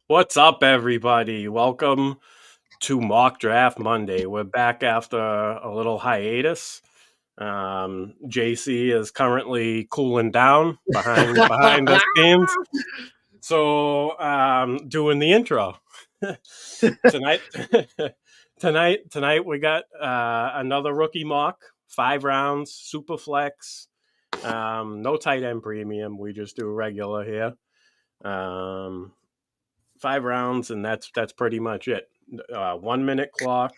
What's up, everybody? Welcome to Mock Draft Monday. We're back after a little hiatus. JC is currently cooling down behind the scenes, so doing the intro tonight. tonight we got another rookie mock, 5 rounds, Superflex. No tight end premium. We just do regular here. 5 rounds, and that's pretty much it. 1 minute clock,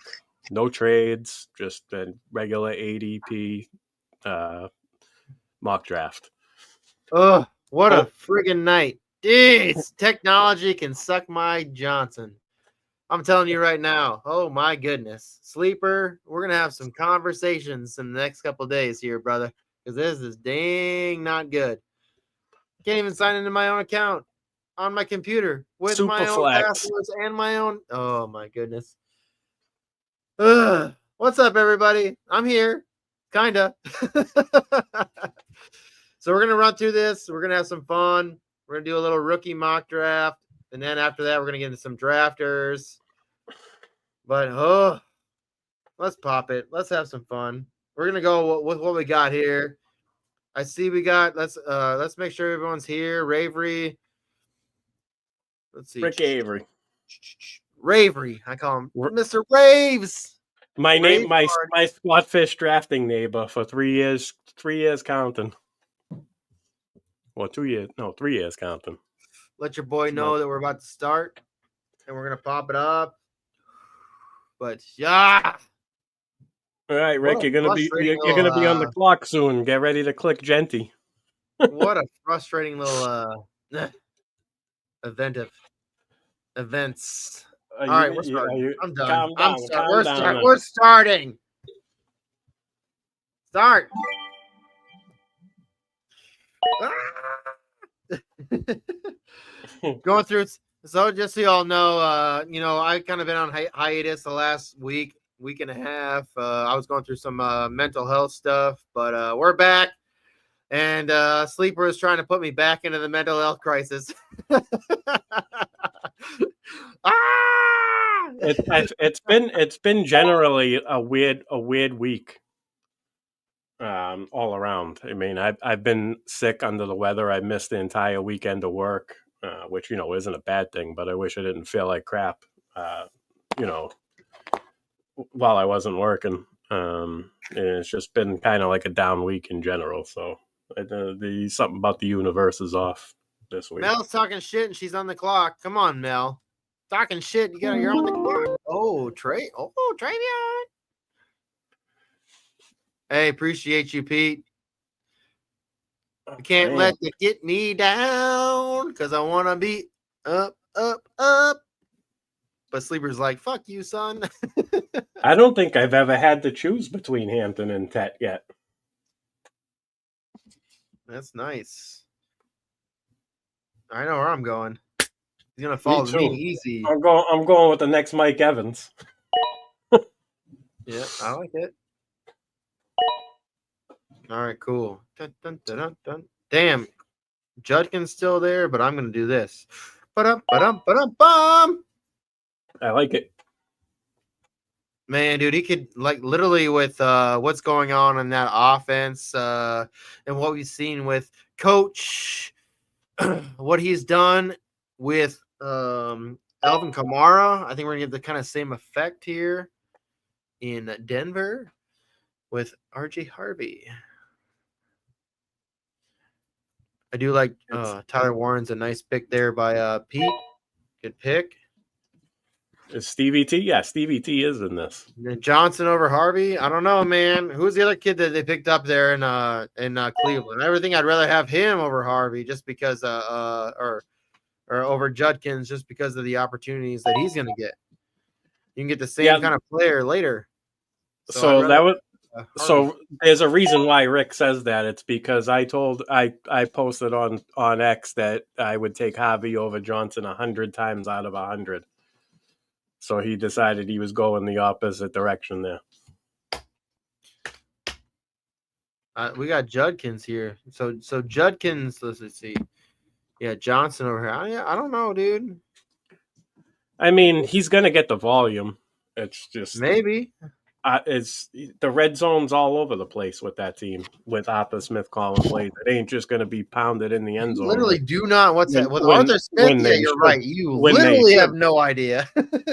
no trades, just a regular ADP mock draft. Oh, what a friggin' night. Jeez, technology can suck my Johnson. I'm telling you right now. Oh, my goodness. Sleeper, we're going to have some conversations in the next couple of days here, brother, because this is dang not good. Can't even sign into my own account on my computer with my own passwords and my own. Oh, my goodness. What's up, everybody? I'm here. Kind of. So we're going to run through this. We're going to have some fun. We're going to do a little rookie mock draft. And then after that, we're going to get into some drafters. But, let's pop it. Let's have some fun. We're going to go with what we got here. I see we got, let's make sure everyone's here. Ravery. Let's see. Rick Avery. Ravery. I call him Mr. Raves. My name, my Squatfish drafting neighbor for 3 years. 3 years counting. Well, 2 years. No, 3 years counting. Let your boy know that we're about to start, and we're gonna pop it up. But yeah. All right, Rick, you're gonna be on the clock soon. Get ready to click Genty. What a frustrating little events. All right, we're starting. I'm done. We're starting. Start. Going through. So just so y'all know, I kind of been on hiatus the last week and a half. I was going through some mental health stuff, but we're back. And Sleeper is trying to put me back into the mental health crisis. It's been generally a weird week. All around. I mean, I've been sick, under the weather. I missed the entire weekend of work, which isn't a bad thing. But I wish I didn't feel like crap. While I wasn't working. And it's just been kind of like a down week in general. So something about the universe is off this week. Mel's talking shit and she's on the clock. Come on, Mel. Talking shit. You're on the clock. Oh, Travion. Hey, appreciate you, Pete. I can't let you get me down because I want to be up. But Sleeper's like, fuck you, son. I don't think I've ever had to choose between Hampton and Tet yet. That's nice. I know where I'm going. He's going to follow me easy. I'm going with the next Mike Evans. Yeah, I like it. All right, cool. Dun, dun, dun, dun, dun. Damn. Judkin's still there, but I'm going to do this. Ba-dum. I like it. Man, dude, he could, like, literally with what's going on in that offense and what we've seen with Coach, what he's done with Alvin Kamara. I think we're going to get the kind of same effect here in Denver with RJ Harvey. I do like Tyler Warren's a nice pick there by Pete. Good pick. Is Stevie T? Yeah, Stevie T is in this. And Johnson over Harvey? I don't know, man. Who's the other kid that they picked up there in Cleveland? Everything I'd rather have him over Harvey just because or over Judkins just because of the opportunities that he's going to get. You can get the same kind of player later. So there's a reason why Rick says that. It's because I posted on X that I would take Harvey over Johnson 100 times out of 100. So he decided he was going the opposite direction there. We got Judkins here. So Judkins, let's see. Yeah, Johnson over here. I don't know, dude. I mean, he's going to get the volume. It's just Maybe. it's the red zone's all over the place with that team with Arthur Smith calling plays. It ain't just going to be pounded in the end You zone. literally do not with When Arthur Smith. when Yeah, they you're should, right. You when they literally have should, no idea.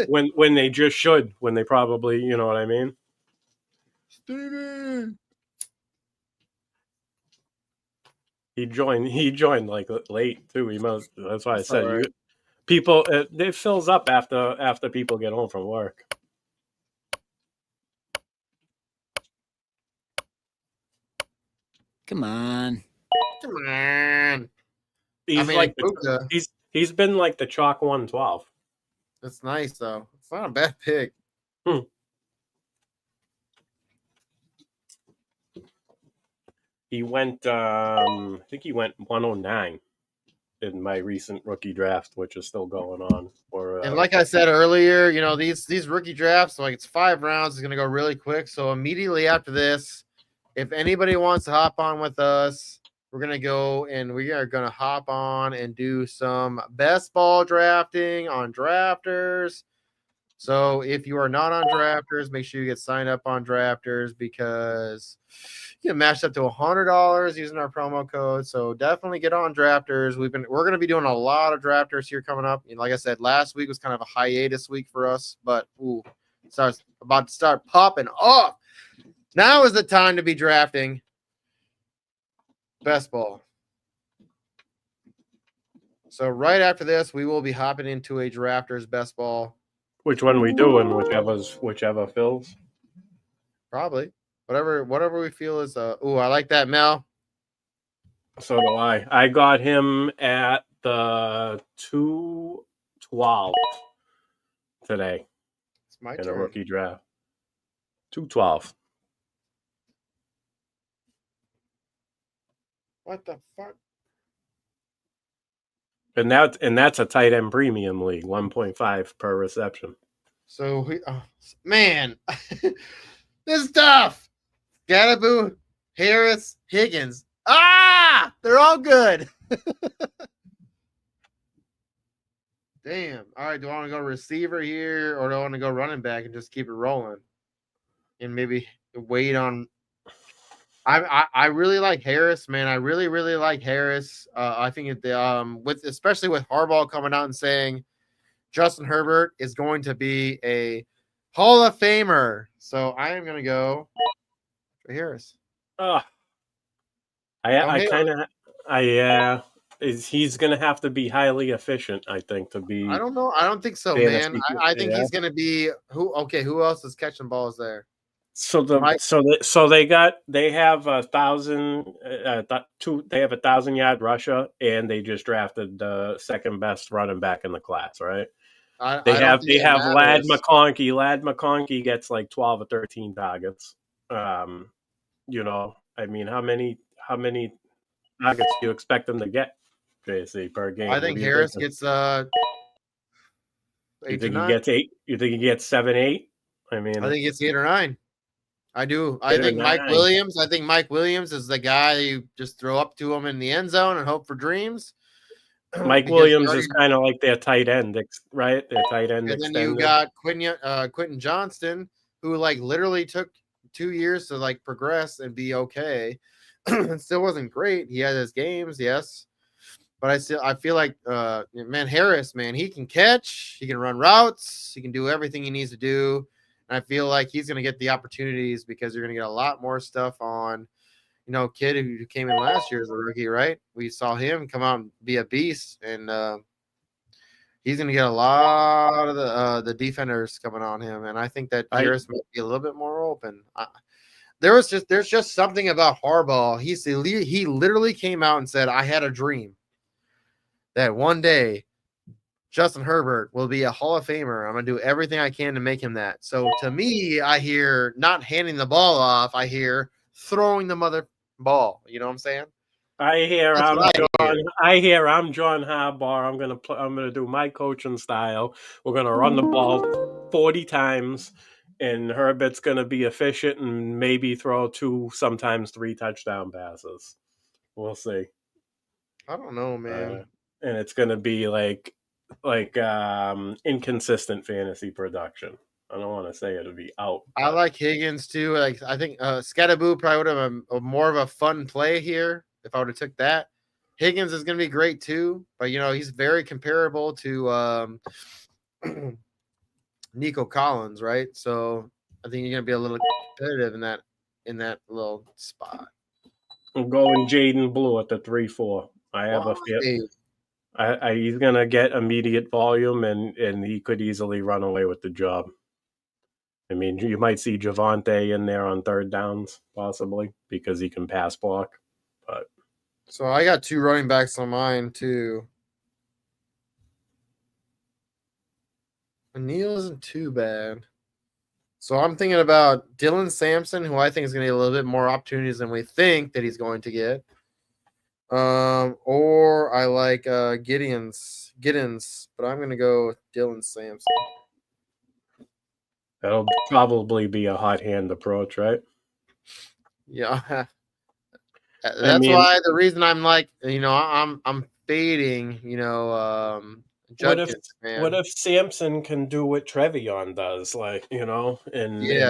when they just should, when they probably, you know what I mean. Steven. He joined like late too. He must. That's why I That's all said right. people. It fills up after people get home from work. Come on. Come on. He's like he's been like the chalk 112. That's nice though. It's not a bad pick. He went. I think he went 109 in my recent rookie draft, which is still going on. And like I said earlier, you know, these rookie drafts, like it's 5 rounds, it's gonna go really quick. So immediately after this, if anybody wants to hop on with us, we're gonna go and we are gonna hop on and do some best ball drafting on Drafters. So if you are not on Drafters, make sure you get signed up on Drafters because you can match up to $100 using our promo code. So definitely get on Drafters. We're going to be doing a lot of Drafters here coming up. And like I said, last week was kind of a hiatus week for us, but it's about to start popping off. Now is the time to be drafting best ball. So right after this, we will be hopping into a Drafters best ball. Which one we doing? Whichever fills. Probably whatever we feel is. I like that, Mel. So do I. I got him at the 212 today. It's my in turn. a rookie draft. 212. What the fuck? And that's a tight end premium league, 1.5 per reception. So man, this is tough. Gadaboo, Harris, Higgins. They're all good. Damn. All right. Do I want to go receiver here or do I want to go running back and just keep it rolling? And maybe wait on. I really like Harris, man. I really, really like Harris. I think especially with Harbaugh coming out and saying Justin Herbert is going to be a Hall of Famer. So I am going to go for Harris. He's going to have to be highly efficient, I think, to be. I don't know. I don't think so, man. I think he's going to be who else is catching balls there? So they have 1,000 they have 1,000-yard rusher and they just drafted the second best running back in the class, right? They have Ladd McConkey. Ladd McConkey gets like 12 or 13 targets. You know, I mean, how many targets do you expect them to get, JC, per game? I think Harris gets 8 you think he gets 8? You think he gets 7, 8? I mean, I think it's 8 or 9. I do. I think Mike Williams is the guy you just throw up to him in the end zone and hope for dreams. Mike Williams is kind of like their tight end, right? Their tight end. And then you got Quentin Johnston, who like literally took 2 years to like progress and be okay. It still wasn't great. He had his games, yes. But I feel like Harris, man, he can catch, he can run routes, he can do everything he needs to do. And I feel like he's going to get the opportunities because you're going to get a lot more stuff on, kid who came in last year as a rookie, right? We saw him come out and be a beast, and he's going to get a lot of the defenders coming on him. And I think that Harris might be a little bit more open. There's just something about Harbaugh. He literally came out and said, I had a dream that one day Justin Herbert will be a Hall of Famer. I'm going to do everything I can to make him that. So to me, I hear not handing the ball off. I hear throwing the mother ball. You know what I'm saying? I hear I'm John Harbaugh. I'm gonna do my coaching style. We're gonna run the ball 40 times, and Herbert's gonna be efficient and maybe throw 2, sometimes 3 touchdown passes. We'll see. I don't know, man. And it's gonna be like inconsistent fantasy production. I don't want to say it'll be out. I like Higgins too. Like I think Scatterboo probably would have a more of a fun play here if I would have took that. Higgins is going to be great too, but he's very comparable to Nico Collins, right? So I think you're going to be a little competitive in that little spot. I'm going Jaden Blue at the 3-4. I have a feel. He's going to get immediate volume, and he could easily run away with the job. I mean, you might see Javonte in there on third downs, possibly, because he can pass block. But so I got 2 running backs on mine, too. Neal isn't too bad. So I'm thinking about Dylan Sampson, who I think is going to get a little bit more opportunities than we think that he's going to get. Or I like Giddens, but I'm going to go with Dylan Sampson. That'll probably be a hot hand approach, right? Yeah. That's why the reason I'm like, I'm fading, Judkins, man. What if Sampson can do what Trevion does, and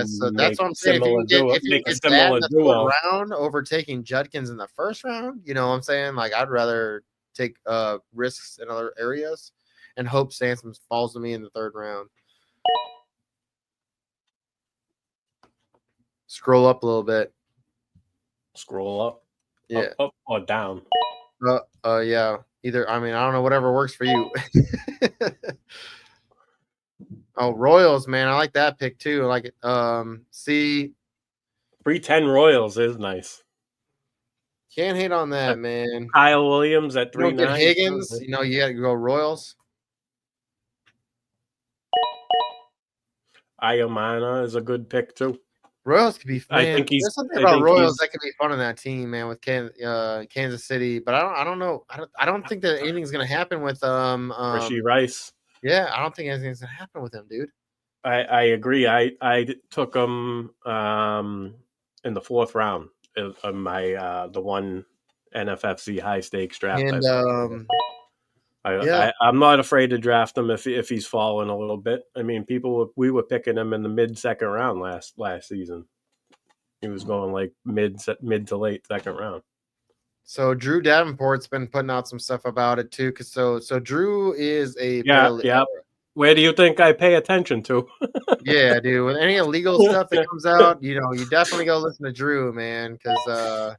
so that's what I'm saying. If you get that in the fourth round, overtaking Judkins in the first round, you know what I'm saying? Like, I'd rather take risks in other areas and hope Sampson falls to me in the third round. Scroll up a little bit. Scroll up? Yeah. Up or down? Yeah. Either, I don't know, whatever works for you. Oh, Royals, man. I like that pick too. I like it. 310 Royals is nice. Can't hate on that, man. Kyle Williams at 3-9. Higgins, you got to go Royals. Ayamana is a good pick too. Royals could be fun. There's something about Royals that could be fun in that team, man, with Kansas City. But I don't know. I don't think that anything's gonna happen with Rashee Rice. Yeah, I don't think anything's gonna happen with him, dude. I agree. I took him in the 4th round of my the one NFFC high stakes draft. And I'm not afraid to draft him if he's fallen a little bit. I mean, we were picking him in the mid-second round last season. He was going like mid to late second round. So Drew Davenport's been putting out some stuff about it too. Cause so Drew is a yeah. Where do you think I pay attention to? Yeah, dude. With any illegal stuff that comes out, you definitely go listen to Drew, man, because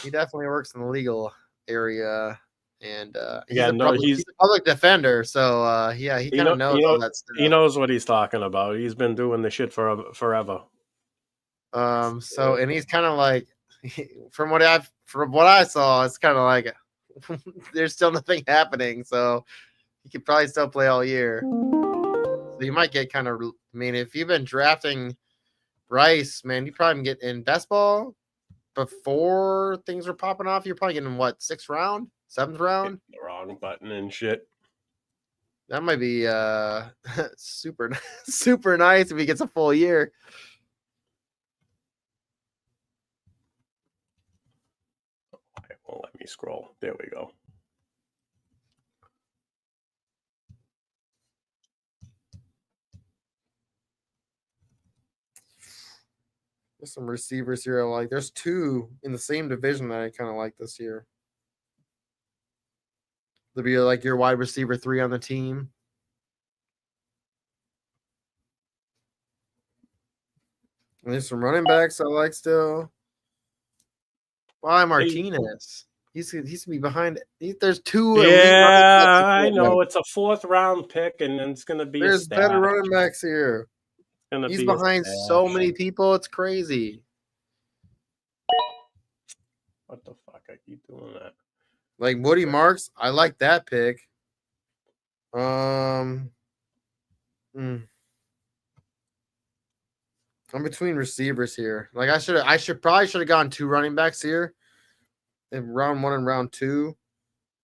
he definitely works in the legal area. And he's a public defender, so he kind of knows all that stuff. He knows what he's talking about. He's been doing the shit forever. So and he's kind of like, from what I saw, it's kind of like there's still nothing happening, so he could probably still play all year. So you might get kind of. I mean, if you've been drafting Rice, man, you probably get in best ball before things are popping off. You're probably getting what, 6th round? 7th round? The wrong button and shit. That might be super nice if he gets a full year. It won't let me scroll. There we go. There's some receivers here I like. There's 2 in the same division that I kind of like this year. They'll be like your wide receiver 3 on the team. And there's some running backs I like still. Why Martinez? He's gonna be behind. There's 2. Yeah, I know. It's a 4th round pick, and it's gonna be. There's better running backs here. He's behind so many people. It's crazy. What the fuck? I keep doing that. Like Woody Marks, I like that pick. I'm between receivers here. Like I should have gone 2 running backs here in round 1 and round 2,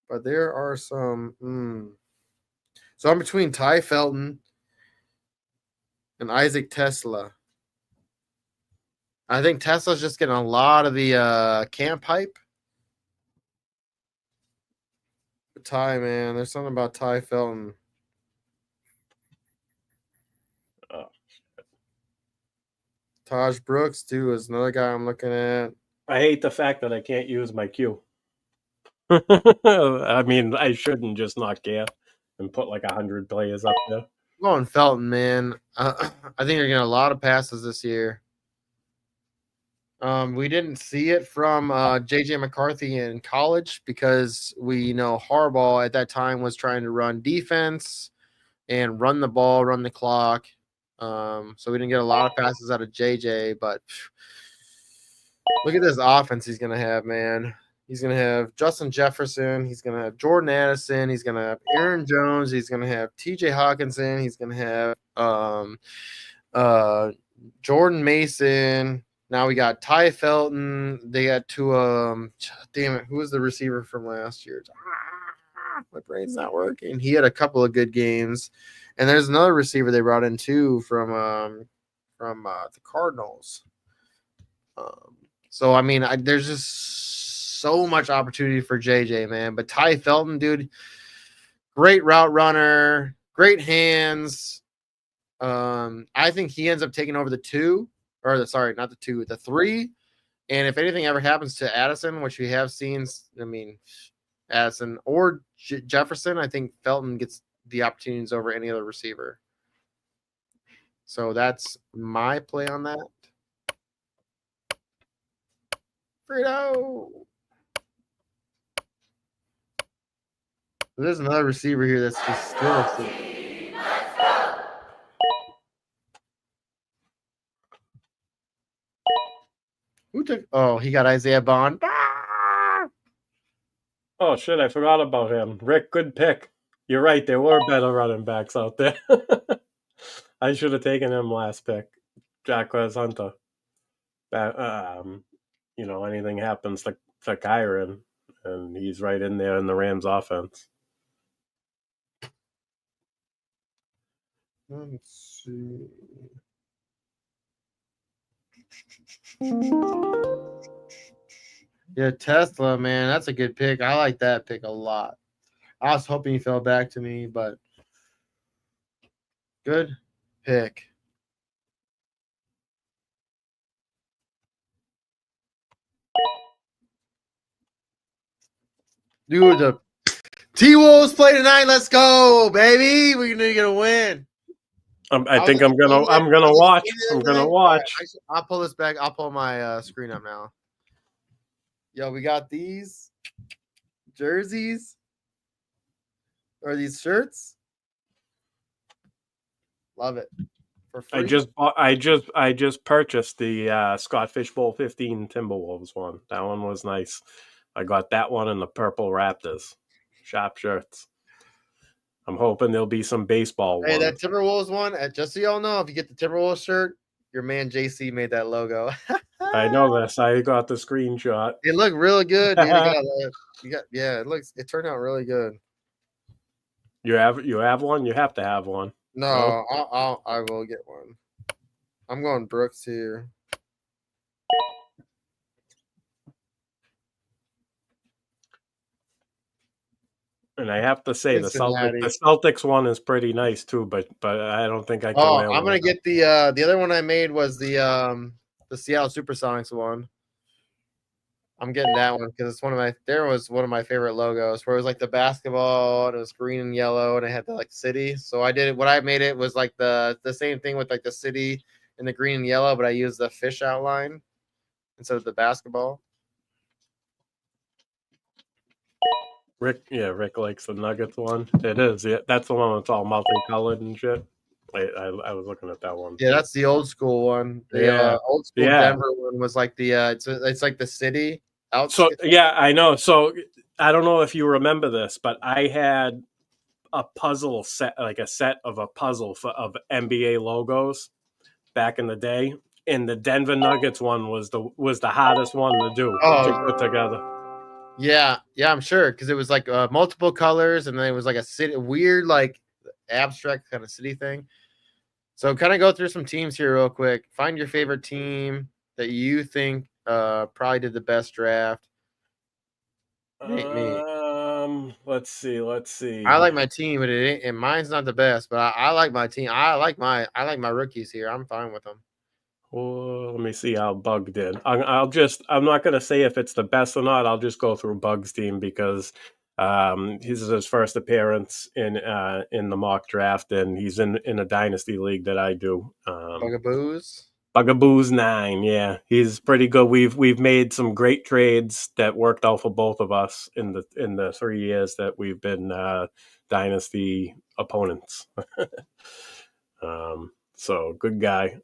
but there are some. So I'm between Ty Felton and Isaac Tesla. I think Tesla's just getting a lot of the camp hype. Ty, man. There's something about Ty Felton. Oh. Taj Brooks, too, is another guy I'm looking at. I hate the fact that I can't use my queue. I mean, I shouldn't just not care and put like 100 players up there. I'm going Felton, man. I think you're getting a lot of passes this year. We didn't see it from JJ McCarthy in college because we know Harbaugh at that time was trying to run defense and run the ball, run the clock. So we didn't get a lot of passes out of JJ, but look at this offense he's going to have, man. He's going to have Justin Jefferson. He's going to have Jordan Addison. He's going to have Aaron Jones. He's going to have TJ Hawkinson. He's going to have Jordan Mason. Now we got Ty Felton. They got two. Damn it, who was the receiver from last year? My brain's not working. He had a couple of good games, and there's another receiver they brought in too from the Cardinals. So I mean, there's just so much opportunity for JJ, man. But Ty Felton, dude, great route runner, great hands. I think he ends up taking over the 2. Or not the 2, the 3. And if anything ever happens to Addison, which we have seen, I mean, Addison or Jefferson, I think Felton gets the opportunities over any other receiver. So that's my play on that. Frito. There's another receiver here that's just still. Who took? Oh, he got Isaiah Bond. Oh shit! I forgot about him. Rick, good pick. You're right. There were better running backs out there. I should have taken him last pick. Jacquez Hunter. Anything happens to Kyron, and he's right in there in the Rams offense. Let's see. Yeah, Tesla, man, that's a good pick. I like that pick a lot. I was hoping he fell back to me, but good pick. Dude, the T-Wolves play tonight. Let's go, baby. We're gonna win. I think I'm gonna watch. I'm gonna watch. I'll pull this back. I'll pull my screen up now. Yo, we got these jerseys or these shirts. Love it. For free. I just purchased the Scott Fishbowl 15 Timberwolves one. That one was nice. I got that one and the purple Raptors. Sharp shirts. I'm hoping there'll be some baseball Hey, one. that Timberwolves one, just so y'all know, if you get the Timberwolves shirt, your man JC made that logo. I know this. I got the screenshot. It looked really good, dude. It turned out really good. You have one? You have to have one. No, I will get one. I'm going Brooks here. And I have to say the Celtics one is pretty nice too, but I don't think I can. Oh, I'm gonna get the other one I made was the Seattle Supersonics one. I'm getting that one because it's one of my favorite logos where it was like the basketball and it was green and yellow and it had the like city. So what I made it was like the same thing with like the city and the green and yellow, but I used the fish outline instead of the basketball. Rick likes the Nuggets one. It is. Yeah, that's the one that's all multicolored and shit. I was looking at that one. Yeah, that's the old school one. The old school Denver one was like the it's like the city. So yeah, I know. So I don't know if you remember this, but I had a puzzle set, like a set of a puzzle of NBA logos back in the day, and the Denver Nuggets one was the hardest one to do to put together. Yeah, I'm sure because it was like multiple colors, and then it was like a city, weird like abstract kind of city thing. So kind of go through some teams here real quick. Find your favorite team that you think probably did the best draft. Let Let's see. I like my team, but it ain't, and mine's not the best. But I like my team. I like my rookies here. I'm fine with them. Oh, let me see how bugged in. I'm not gonna say if it's the best or not. I'll just go through Bug's team because this is his first appearance in the mock draft, and he's in a dynasty league that I do. Bugaboos. Bugaboo's 9, yeah, he's pretty good. We've made some great trades that worked out for both of us in the 3 years that we've been dynasty opponents. So good guy.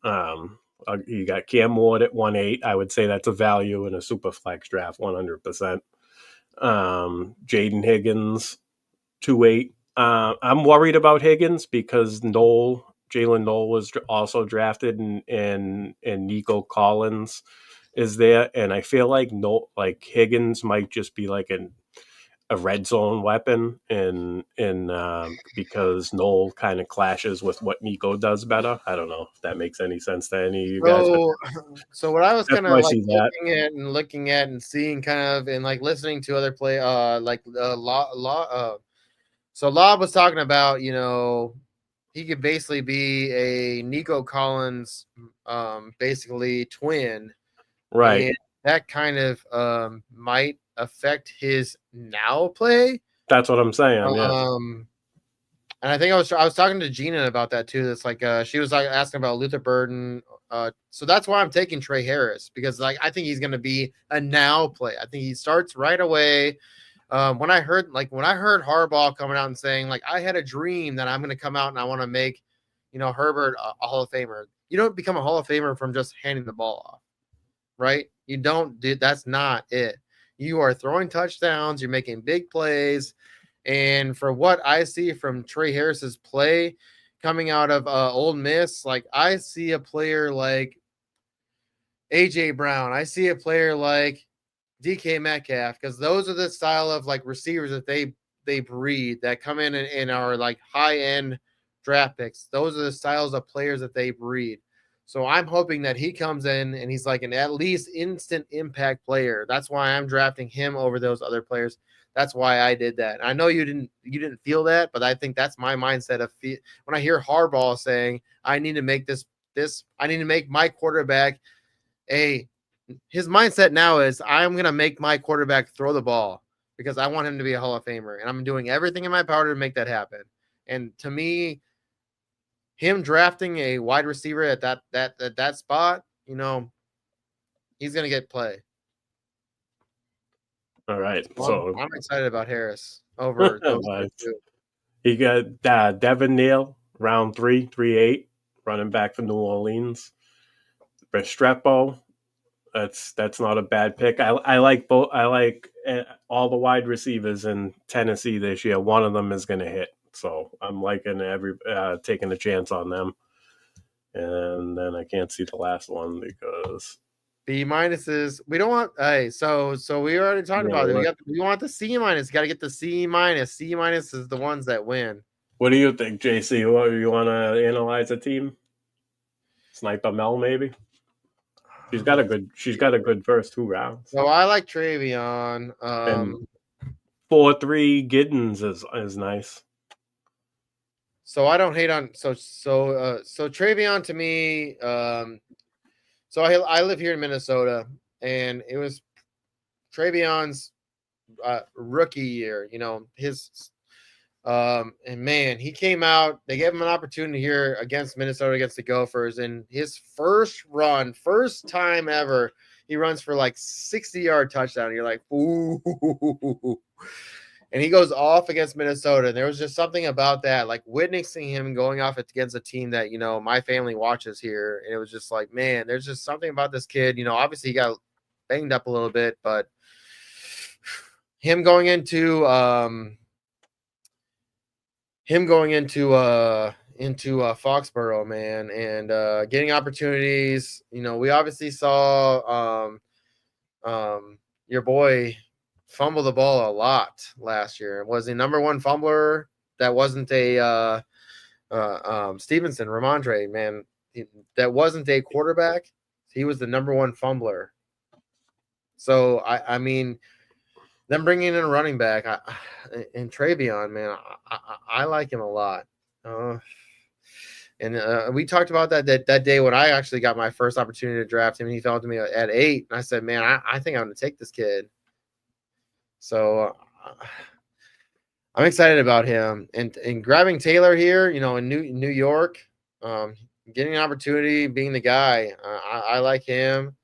You got Cam Ward at 1.8. I would say that's a value in a Superflex draft, 100%. Jaden Higgins, 2.8. I'm worried about Higgins because Jalen Noel was also drafted, and Nico Collins is there, and I feel like Higgins might just be like a red zone weapon, and because Noel kind of clashes with what Nico does better. I don't know if that makes any sense to any of you guys. So what I was kind of like looking at and seeing kind of and like listening to other play so Lob was talking about, he could basically be a Nico Collins basically twin. Right. And that kind of might affect his now play. That's what I'm saying. Yeah. And I think I was talking to Gina about that too. That's like she was like asking about Luther Burden. So that's why I'm taking Trey Harris, because like I think he's going to be a now play. I think he starts right away. When I heard Harbaugh coming out and saying like I had a dream that I'm going to come out and I want to make, Herbert a Hall of Famer. You don't become a Hall of Famer from just handing the ball off, right? You don't do. That's not it. You are throwing touchdowns. You're making big plays. And for what I see from Trey Harris's play coming out of Ole Miss, like I see a player like A.J. Brown. I see a player like DK Metcalf, because those are the style of like receivers that they breed that come in and are like high-end draft picks. Those are the styles of players that they breed. So I'm hoping that he comes in and he's like an at least instant impact player. That's why I'm drafting him over those other players. That's why I did that. I know you didn't feel that, but I think that's my mindset of when I hear Harbaugh saying, I need to make I need to make my quarterback his mindset now is I'm going to make my quarterback throw the ball because I want him to be a Hall of Famer, and I'm doing everything in my power to make that happen. And to me, him drafting a wide receiver at that spot, he's going to get play. All right. So I'm excited about Harris over those two. He got Devin Neal, round 3.8, running back for New Orleans. Restrepo, that's not a bad pick. I like both. I like all the wide receivers in Tennessee this year. One of them is going to hit, so I'm liking taking a chance on them. And then I can't see the last one because B minuses. We don't want. Hey, so we already talked about it. We want the C minus. Got to get the C minus. C minus is the ones that win. What do you think, JC? You want to analyze a team? Sniper Mel, maybe. She's got a good first 2 rounds. So I like Travion. And 4.3 Giddens is nice. So I don't hate on so Travion to me. So I live here in Minnesota, and it was Travion's rookie year. His and man, he came out. They gave him an opportunity here against Minnesota, against the Gophers, and his first time ever, he runs for like 60-yard touchdown. And you're like, ooh. And he goes off against Minnesota. And there was just something about that, like witnessing him going off against a team that, my family watches here. And it was just like, man, there's just something about this kid. Obviously he got banged up a little bit, but him going into Foxborough, man, and getting opportunities. We obviously saw your boy fumble the ball a lot last year. Was the number one fumbler. That wasn't a Stevenson, Ramondre, man. That wasn't a quarterback. He was the number one fumbler. So I mean, Them bringing in a running back, and Travion, man, I like him a lot. And we talked about that day when I actually got my first opportunity to draft him. And he fell to me at 8, and I said, "Man, I think I'm going to take this kid." So I'm excited about him and grabbing Taylor here. In New York, getting an opportunity, being the guy. I like him.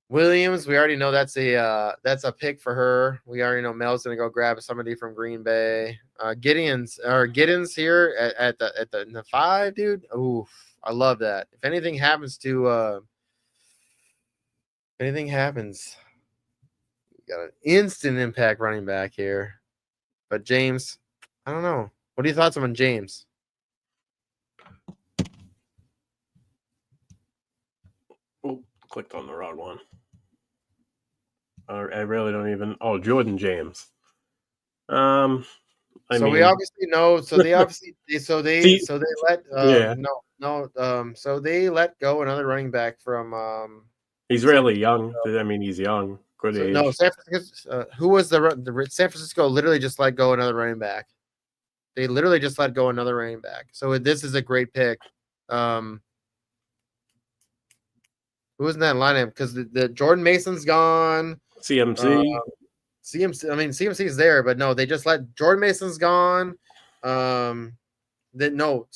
Williams, we already know that's a pick for her. We already know Mel's gonna go grab somebody from Green Bay. Giddens here at the 5, dude. Oof, I love that. If anything happens, we got an instant impact running back here. But James, I don't know. What are your thoughts on James? Oh, clicked on the wrong one. I really don't even. Oh, Jordan James. We obviously know. So they let So they let go another running back from. He's really young. I mean, he's young. Good age. No, San Francisco. Who was the San Francisco? Literally just let go another running back. They literally just let go another running back. So this is a great pick. Who was in that lineup? Because the Jordan Mason's gone. CMC. CMC. I mean, CMC is there, but no, they just let Jordan Mason's gone. San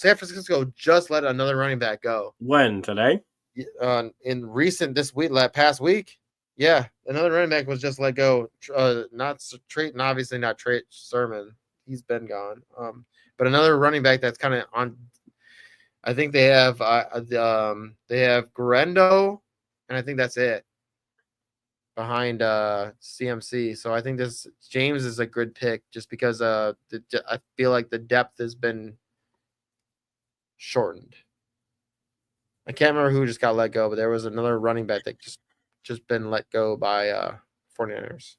Francisco just let another running back go. When today? This week, past week. Yeah, another running back was just let go. Obviously not Trey Sermon. He's been gone. But another running back that's kind of on. I think they have Garendo, and I think that's it behind CMC. So I think this James is a good pick just because I feel like the depth has been shortened. I can't remember who just got let go, but there was another running back that just been let go by 49ers.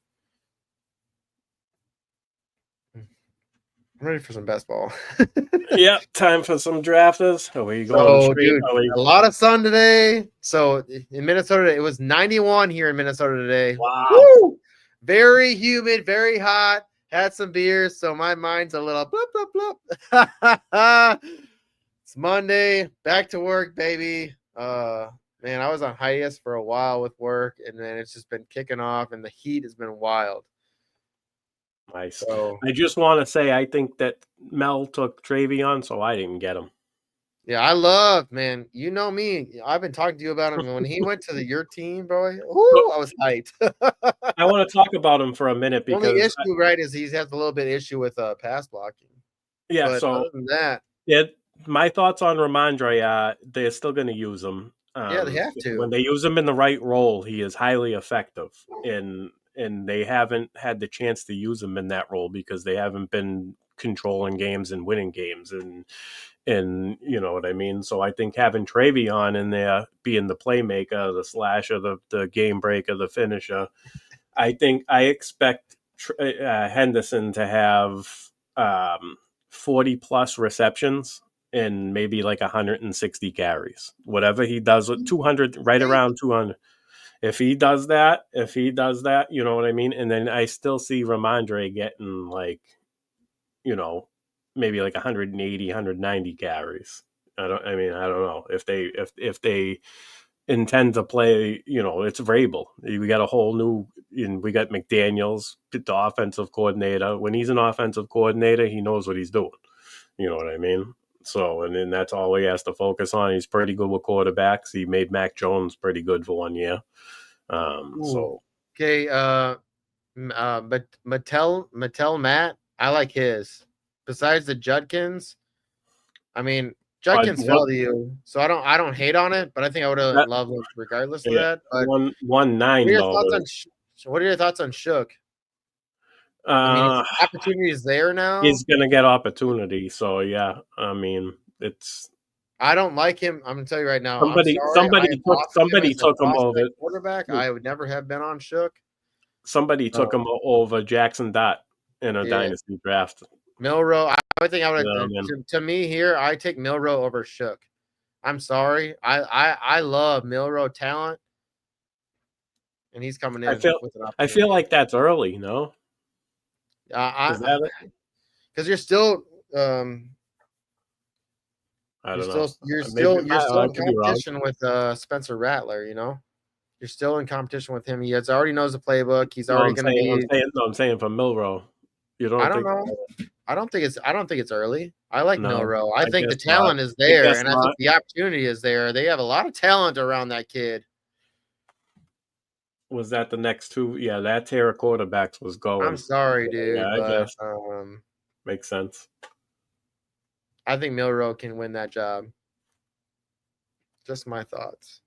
I'm ready for some best ball. Yeah, time for some drafters. Are we going straight? Dude, a lot of sun today. So in Minnesota, it was 91 here in Minnesota today. Wow. Woo! Very humid, very hot. Had some beers, so my mind's a little bloop, bloop, bloop. It's Monday, back to work, baby. Man, I was on hiatus for a while with work, and then it's just been kicking off, and the heat has been wild. Nice. So, I just want to say I think that Mel took Travion, so I didn't get him. Yeah, man. You know me. I've been talking to you about him when he went to your team, bro. Ooh, I was hyped. I want to talk about him for a minute because the only issue, right, is he has a little bit issue with pass blocking. Yeah, but so other than that, my thoughts on Ramondre, they're still going to use him. Yeah, they have to. When they use him in the right role, he is highly effective. And they haven't had the chance to use him in that role because they haven't been controlling games and winning games, and you know what I mean. So I think having Travion in there, being the playmaker, the slasher, the game breaker, the finisher, I expect Henderson to have 40 plus receptions and maybe like 160 carries. Whatever he does with 200, right around 200. If he does that, you know what I mean? And then I still see Ramondre getting like, maybe like 180, 190 carries. I don't know. If they intend to play, it's Vrabel. We got a whole new, we got McDaniels, the offensive coordinator. When he's an offensive coordinator, he knows what he's doing. You know what I mean? So, and then that's all he has to focus on. He's pretty good with quarterbacks. He made Mac Jones pretty good for 1 year. Okay. But Mattel Matt, I like his. Besides the Judkins, I mean, Judkins fell to you, so I don't hate on it, but I think I would have loved him regardless of that. But 1-9 though. What are your thoughts on Shook? Opportunity is there now. He's gonna get opportunity, so yeah. I mean, I don't like him. I'm gonna tell you right now. Somebody took him over quarterback. I would never have been on Shook. Somebody took him over Jackson Dot in a dynasty draft. Milrow. I think I would have. To me here, I take Milrow over Shook. I'm sorry. I love Milrow talent, and he's coming I in feel with an I feel opportunity. like that's early, no? Is that it? Because you're still I you're don't know. still I in could be wrong. competition with Spencer Rattler. You're still in competition with him. He already knows the playbook. He's No, already going to be. I'm saying for Milrow. You I don't don't think? know. I don't think it's early. I like No, Milrow. I think the guess not. talent is I there, guess and I think not. the opportunity is there. They have a lot of talent around that kid. Was that the next two? Yeah, that tier of quarterbacks was going. I'm sorry, dude, Yeah, I but guess makes sense. I think Milrow can win that job. Just my thoughts.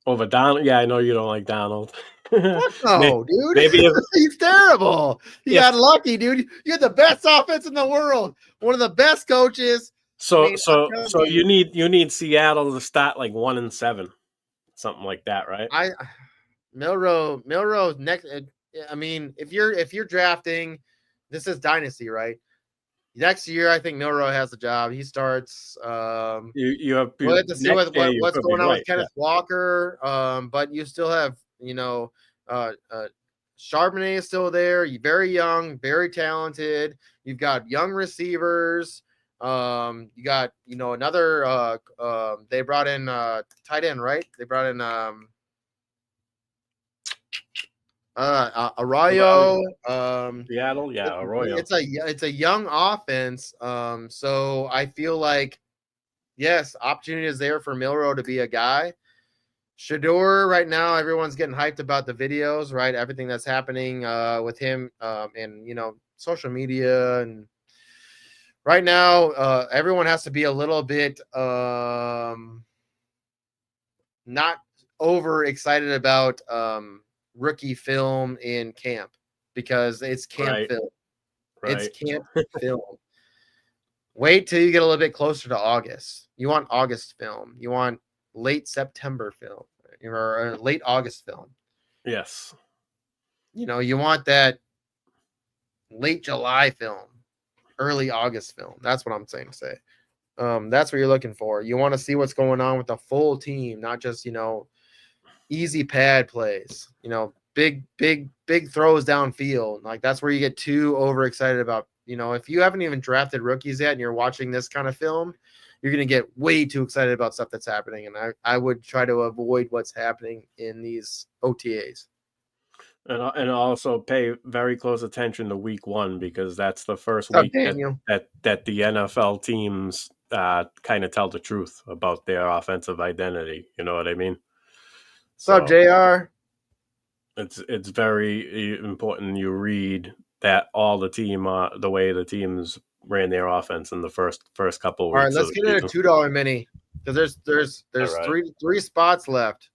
Over Donald? Yeah, I know you don't like Donald. Fuck no, dude. Maybe He's terrible. He if got lucky, dude. You had the best offense in the world. One of the best coaches. so, I'm telling you need Seattle to start like 1-7, something like that, right? Milrow next. I mean, if you're drafting, this is dynasty, right? Next year, I think Milrow has a job. He starts. You have We'll have to see next year, you what's could be going on right, with Kenneth Walker. But you still have, Charbonnet is still there. You're very young, very talented. You've got young receivers. You got, another. They brought in tight end, right? They brought in Arroyo. Seattle, yeah, Arroyo. It's a young offense. So I feel like, yes, opportunity is there for Milrow to be a guy. Shador right now, everyone's getting hyped about the videos, right? Everything that's happening with him and social media, and right now everyone has to be a little bit not over excited about rookie film in camp, because it's camp film. Right. It's camp film. Wait till you get a little bit closer to August. You want August film. You want late September film or late August film. Yes. You want that late July film, early August film. That's what I'm saying to say. That's what you're looking for. You want to see what's going on with the full team, not just, easy pad plays, big throws downfield. Like, that's where you get too overexcited about, if you haven't even drafted rookies yet and you're watching this kind of film, you're going to get way too excited about stuff that's happening. And I would try to avoid what's happening in these OTAs. And also pay very close attention to week 1, because that's the first What's week up, that the NFL teams kind of tell the truth about their offensive identity. You know what I mean? What's up, JR? It's very important you read that all the way the teams ran their offense in the first couple of weeks. All right, let's get in a $2 mini, because there's right. three spots left.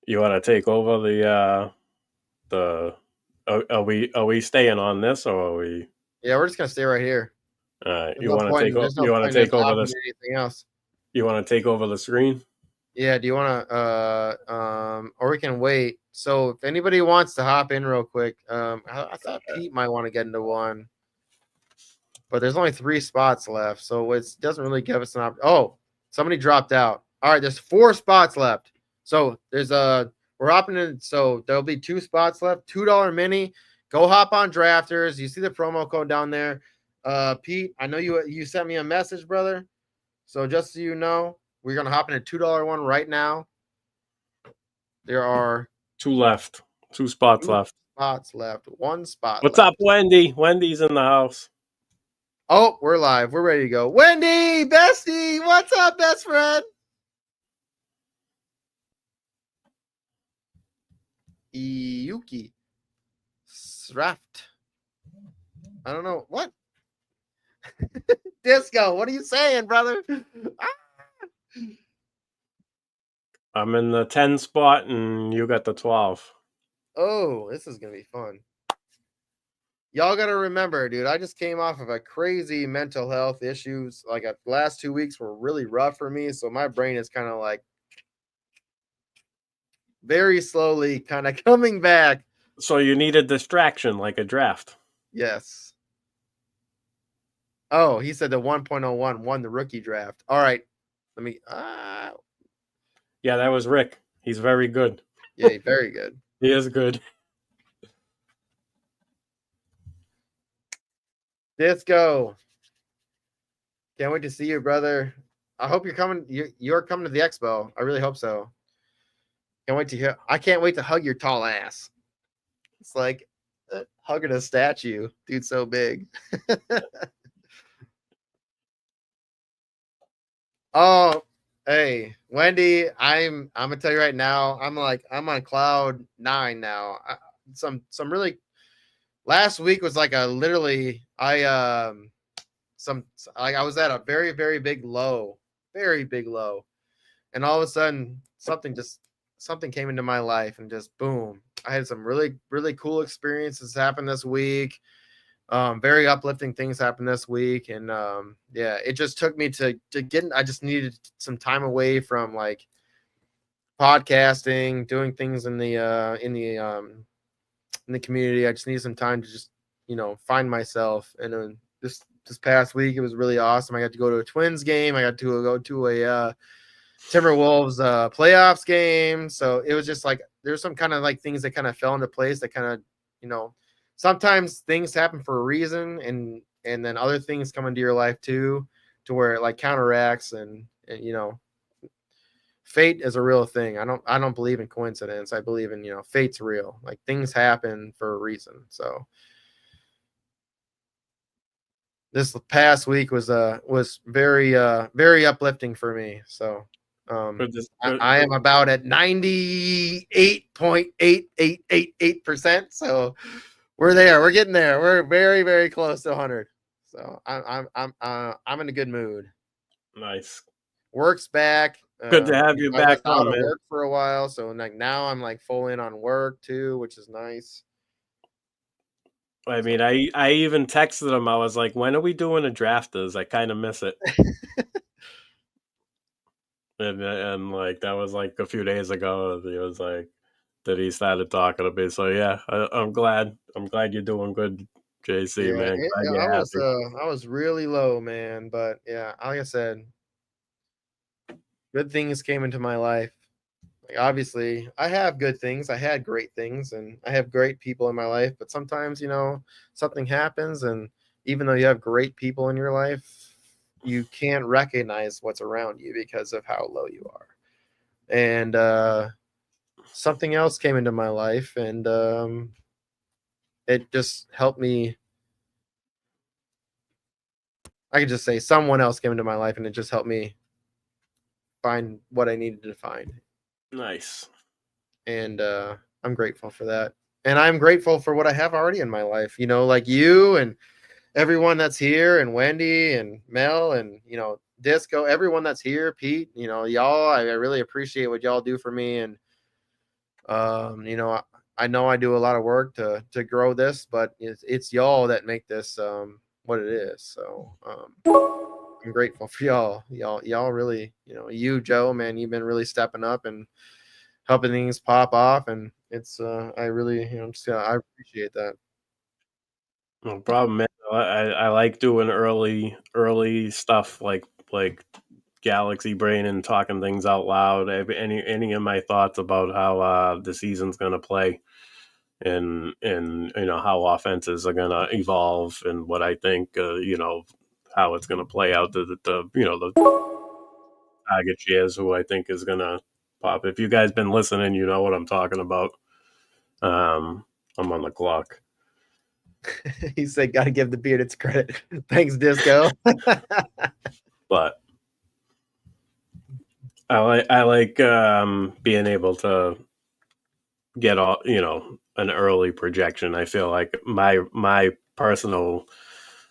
You want to take over are we staying on this, or are we? Yeah, we're just gonna stay right here. All right. You want to take over this? Anything else? You want to take over the screen? Yeah. Do you want to? Or we can wait. So if anybody wants to hop in real quick, I thought Pete might want to get into one, but there's only 3 spots left, so it doesn't really give us an option. Oh, somebody dropped out. All right, there's 4 spots left. So we're hopping in. So there'll be 2 spots left. $2 mini. Go hop on Drafters. You see the promo code down there. Pete, I know you sent me a message, brother. So just so you know, we're gonna hop in a $2 one right now. There are 2 left. 2 spots left. 1 spot. What's up, Wendy? Wendy's in the house. Oh, we're live. We're ready to go. Wendy, bestie, what's up, best friend? Iyuki. Sraft. I don't know. What? Disco, what are you saying, brother? I'm in the 10 spot, and you got the 12. Oh, this is going to be fun. Y'all got to remember, dude, I just came off of a crazy mental health issues. Like, the last 2 weeks were really rough for me, so my brain is kind of like very slowly kind of coming back. So you need a distraction, like a draft. Yes. Oh, he said the 1.01 won the rookie draft. All right. Let me. Yeah, that was Rick. He's very good. Yeah, very good. He is good. Disco. Can't wait to see you, brother. I hope you're coming. You're coming to the expo. I really hope so. Can't wait to hear. I can't wait to hug your tall ass. It's like hugging a statue. Dude's so big. Oh, hey, Wendy, I'm gonna tell you right now, I'm on cloud 9 now. Some really last week was like a literally I was at a very very big low, very big low, and all of a sudden something came into my life and just boom. I had some really really cool experiences happen this week. Very uplifting things happened this week, and yeah, it just took me to get. I just needed some time away from like podcasting, doing things in the community. I just needed some time to just find myself. And then this past week, it was really awesome. I got to go to a Twins game. I got to go to a Timberwolves playoffs game. So it was just like there's some kind of like things that kind of fell into place that kind of sometimes things happen for a reason, and then other things come into your life too, to where it like counteracts, and fate is a real thing. I don't believe in coincidence. I believe in fate's real. Like things happen for a reason. So this past week was very very uplifting for me. So I am about at 98.8888%. So we're there. We're getting there. We're very, very close to 100. So I'm in a good mood. Nice. Work's back. Good to have you back I was out of work for a while, so like now I'm like full in on work too, which is nice. I mean, I even texted him. I was like, "When are we doing a drafters? I kind of miss it." and like that was like a few days ago. He was like that he started talking a bit. So yeah, I'm glad you're doing good, JC, yeah, man. Glad you're happy. I was really low, man, but yeah, like I said, good things came into my life. Like obviously, I have good things. I had great things, and I have great people in my life. But sometimes, something happens, and even though you have great people in your life, you can't recognize what's around you because of how low you are. And something else came into my life, and it just helped me. I could just say someone else came into my life, and it just helped me find what I needed to find. Nice. And I'm grateful for that. And I'm grateful for what I have already in my life, like you and everyone that's here, and Wendy and Mel and, Disco, everyone that's here, Pete, y'all, I really appreciate what y'all do for me. And, I know I do a lot of work to grow this, but it's y'all that make this what it is. So I'm grateful for y'all really, you, Joe, man, you've been really stepping up and helping things pop off, and it's I really I appreciate that. No problem, man. I like doing early stuff like Galaxy Brain and talking things out loud. Any of my thoughts about how the season's gonna play, and how offenses are gonna evolve, and what I think how it's gonna play out. The target shares, who I think is gonna pop. If you guys been listening, you know what I'm talking about. I'm on the clock. He said, "Got to give the beard its credit." Thanks, Disco. But I like being able to get all an early projection. I feel like my personal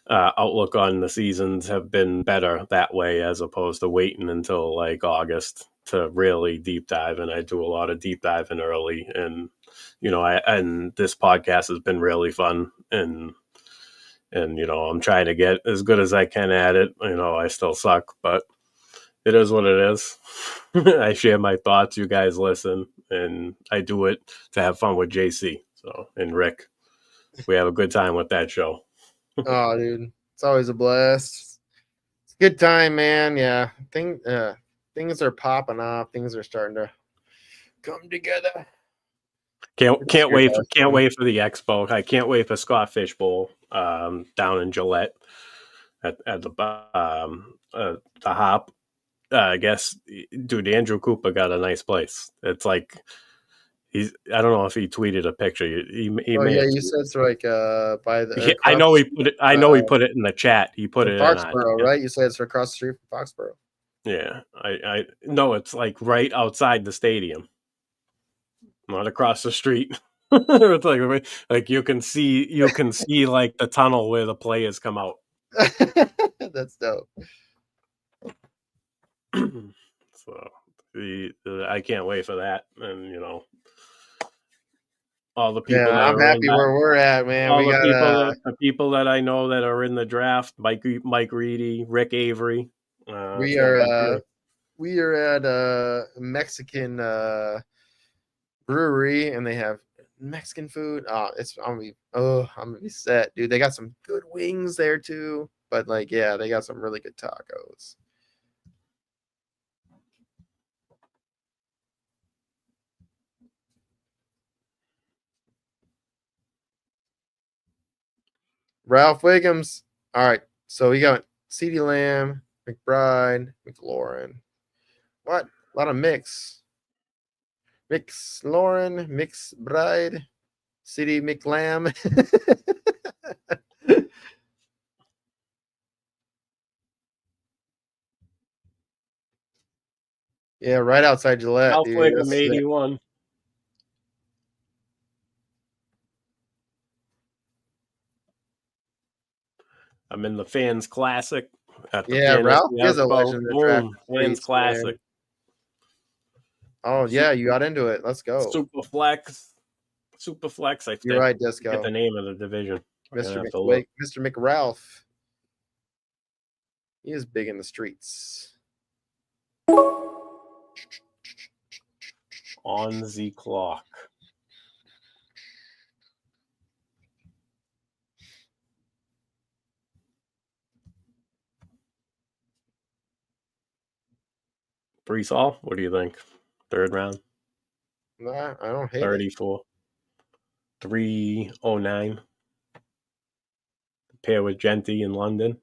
outlook on the seasons have been better that way, as opposed to waiting until like August to really deep dive. And I do a lot of deep diving early, and and this podcast has been really fun, and I'm trying to get as good as I can at it. I still suck, but it is what it is. I share my thoughts, you guys listen, and I do it to have fun with JC. So, and Rick, we have a good time with that show. Oh, dude, it's always a blast. It's a good time, man. Yeah, things are popping off. Things are starting to come together. Can't wait for the expo. I can't wait for Scott Fish Bowl down in Gillette at the Hop. I guess, dude, Andrew Cooper got a nice place. It's like I don't know if he tweeted a picture. He may have. You said it's like by the. I know he put it. I know he put it in the chat. He put it Foxborough, right? You said it's across the street from Foxborough. Yeah, I know it's like right outside the stadium, not across the street. It's like you can see like the tunnel where the players come out. That's dope. So I can't wait for that, and all the people. Yeah, I'm happy where we're at, man. All the people that I know that are in the draft: Mike Reedy, Rick Avery. We are at a Mexican brewery, and they have Mexican food. I'm gonna be set, dude. They got some good wings there too, but they got some really good tacos. Ralph Wiggums. All right, so we got CeeDee Lamb, McBride, McLaurin. What? A lot of mix. McLaurin, McBride, CeeDee McLam. Yeah, right outside Gillette. Ralph Wiggum 81. I'm in the Fans Classic. Ralph is a legend. Fans Classic. Man. Oh, yeah, you got into it. Let's go. Superflex, I think. You're right, Disco. Get the name of the division. Mr. McRalph. He is big in the streets. On the clock. Brees Hall, what do you think? Third round? Nah, I don't hate 34. 309. Pair with Genty in London.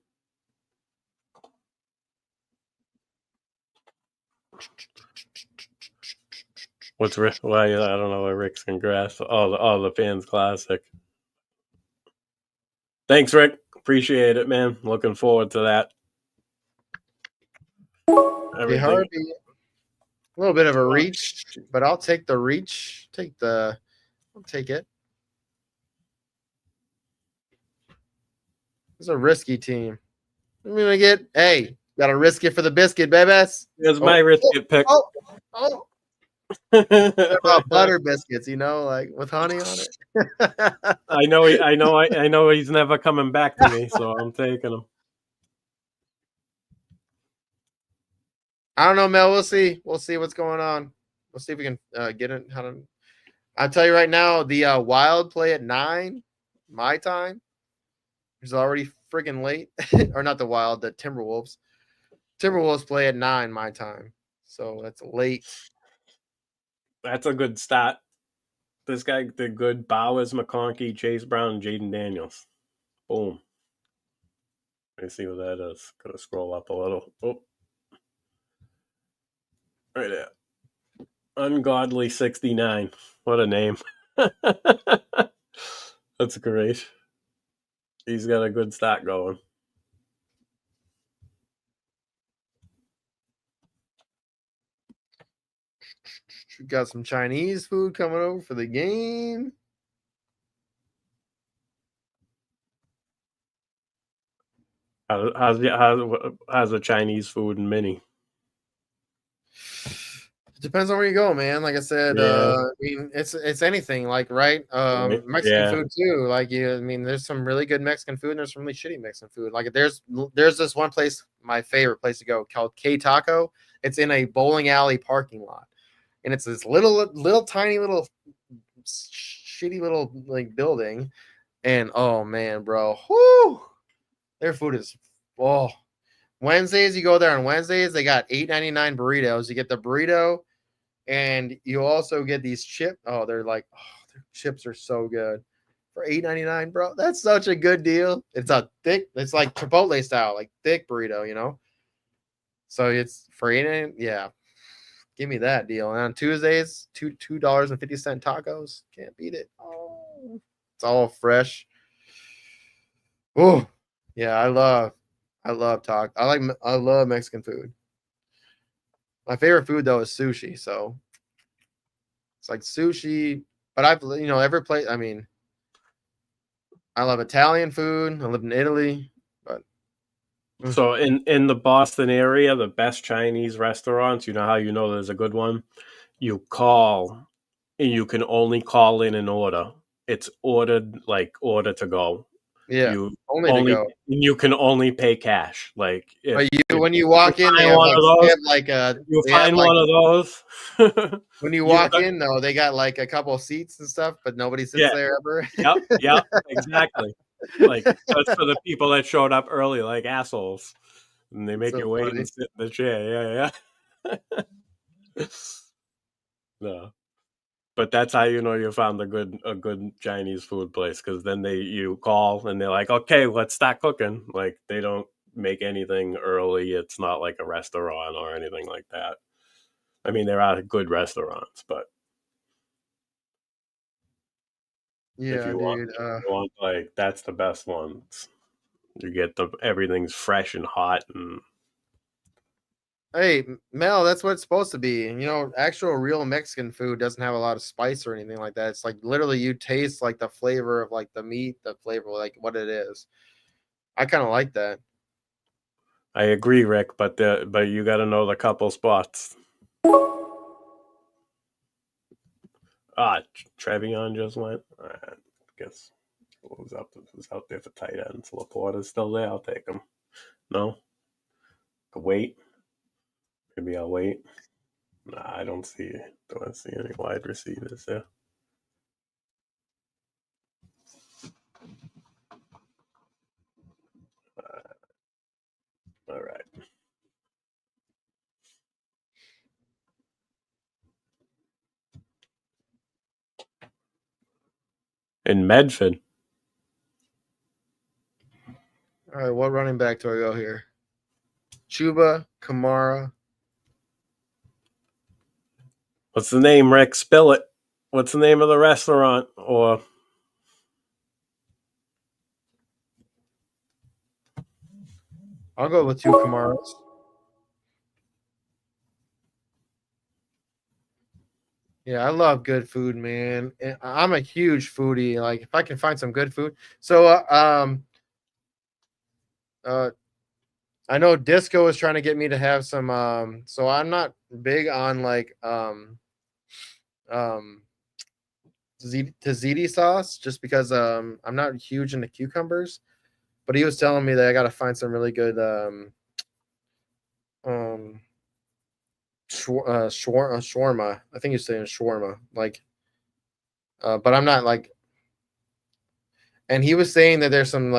What's Rick? Why I don't know why Rick's congrats. All the Fans Classic. Thanks, Rick. Appreciate it, man. Looking forward to that. Hey, Harvey, a little bit of a reach, but I'll take the reach. I'll take it. It's a risky team. I'm gonna gotta risk it for the biscuit, babies. Here's my risky pick. About butter biscuits, like with honey on it. I know he's never coming back to me, so I'm taking him. I don't know, Mel. We'll see what's going on. We'll see if we can get it. I'll tell you right now, the Wild play at 9 my time. It's already friggin' late. Or not the Wild, the Timberwolves. Timberwolves play at 9 my time, so that's late. That's a good stat. This guy did good. Bowers, McConkey, Chase Brown, and Jaden Daniels. Boom. Let me see what that is. Gotta scroll up a little. Oh. Right there. Ungodly 69. What a name. That's great. He's got a good stat going. We got some Chinese food coming over for the game. How's the Chinese food in Mini? It depends on where you go, man. Like I said, it's anything, right? Mexican food too. There's some really good Mexican food and there's some really shitty Mexican food. Like there's this one place, my favorite place to go, called K Taco. It's in a bowling alley parking lot. And it's this little tiny little shitty little building. And oh man, bro. Whoo! Their food is Wednesdays, you go there on Wednesdays, they got $8.99 burritos. You get the burrito, And you also get these chips. Oh, their chips are so good for $8.99, bro. That's such a good deal. It's like Chipotle style, like thick burrito, you know. So it's for $8.99. Yeah, give me that deal. And on Tuesdays, $2.50 tacos. Can't beat it. Oh, it's all fresh. Oh, yeah, I love taco. I love Mexican food. My favorite food though is sushi. So it's like sushi, but every place. I mean, I love Italian food. I live in Italy, but So in the Boston area, the best Chinese restaurants, you know how you know there's a good one? You call, and you can only call in an order. It's ordered like order to go. yeah, You only to only go. you can only pay cash. Like But when you if you walk in, they find have one of those, you they have find like one of those. when you you walk in though, they got like a couple of seats and stuff, but nobody sits yeah, there ever. yep, exactly. Like that's for the people that showed up early, like assholes, and they make So you wait funny. and sit in the chair. Yeah. No, but that's how you know you found a good Chinese food place, because then you call and they're like, okay, let's start cooking. Like they don't make anything early. It's not like a restaurant or anything like that. I mean, there are good restaurants, but if Yeah, you want, dude. like that's the best ones. You get everything's fresh and hot and Hey, Mel, that's what it's supposed to be. Actual real Mexican food doesn't have a lot of spice or anything like that. It's like literally you taste like the flavor of like the meat, the flavor, like what it is. I kind of like that. I agree, Rick, but you got to know the couple spots. Ah, Trevion just went. I guess who's out there for tight ends? Laporta's still there. I'll take him. No, could wait. Maybe I'll wait. Nah, I don't see. Don't see any wide receivers there. All right. In Medford. All right, what running back do I go here? Chuba, Kamara. What's the name, Rick? Spill it. What's the name of the restaurant? Or I'll go with two Kamaras. Yeah, I love good food, man. I'm a huge foodie. Like if I can find some good food. So I know Disco is trying to get me to have some so I'm not big on like tzatziki sauce just because I'm not huge into cucumbers, but he was telling me that I got to find some really good shawarma. I think you're saying shawarma, like, but I'm not like. And he was saying that there's some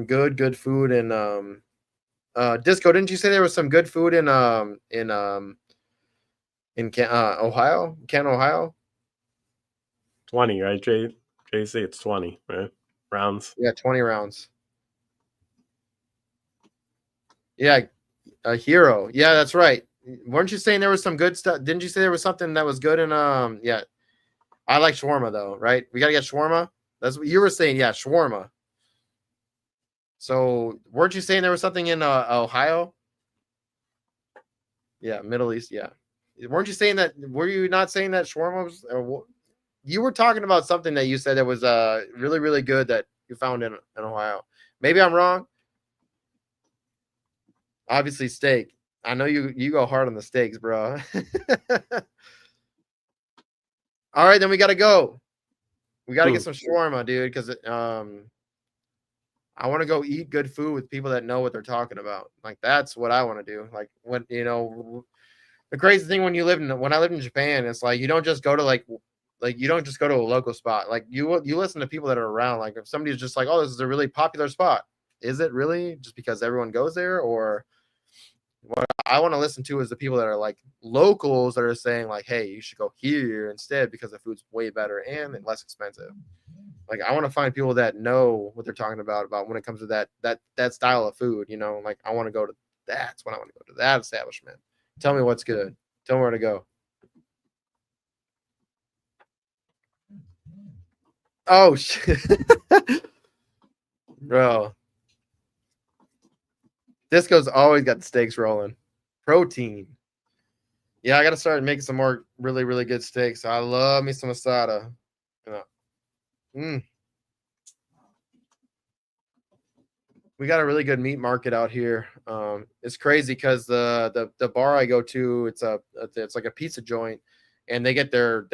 good food in Disco. Didn't you say there was some good food in Ohio, Canton, Ohio? 20, right, JC? It's 20, right? Rounds. Yeah, 20 rounds. Yeah, a hero. Yeah, that's right. Weren't you saying there was some good stuff? Didn't you say there was something that was good in yeah. I like shawarma though, right? We gotta get shawarma. That's what you were saying. Yeah, shawarma. So weren't you saying there was something in Ohio? Yeah, Middle East. Yeah. Weren't you saying that? Were you not saying that shawarma was? You were talking about something that you said that was really really good that you found in Ohio. Maybe I'm wrong. Obviously, steak. I know you go hard on the steaks, bro. All right, then we got to go. We got to get some shawarma, dude, because I want to go eat good food with people that know what they're talking about. Like that's what I want to do. Like when the crazy thing when I lived in Japan, it's like you don't just go to you don't just go to a local spot. Like you listen to people that are around. Like if somebody's just like, oh, this is a really popular spot. Is it really just because everyone goes there, or What I want to listen to is the people that are like locals that are saying like, hey, you should go here instead because the food's way better and less expensive. Like I want to find people that know what they're talking about when it comes to that style of food, you know, like I want to go to that's when I want to go to that establishment. Tell me what's good. Tell me where to go. Oh shit. Bro. Disco's always got the steaks rolling. Protein. Yeah, I got to start making some more really, really good steaks. I love me some asada. We got a really good meat market out here. It's crazy because the bar I go to, it's like a pizza joint, and they get their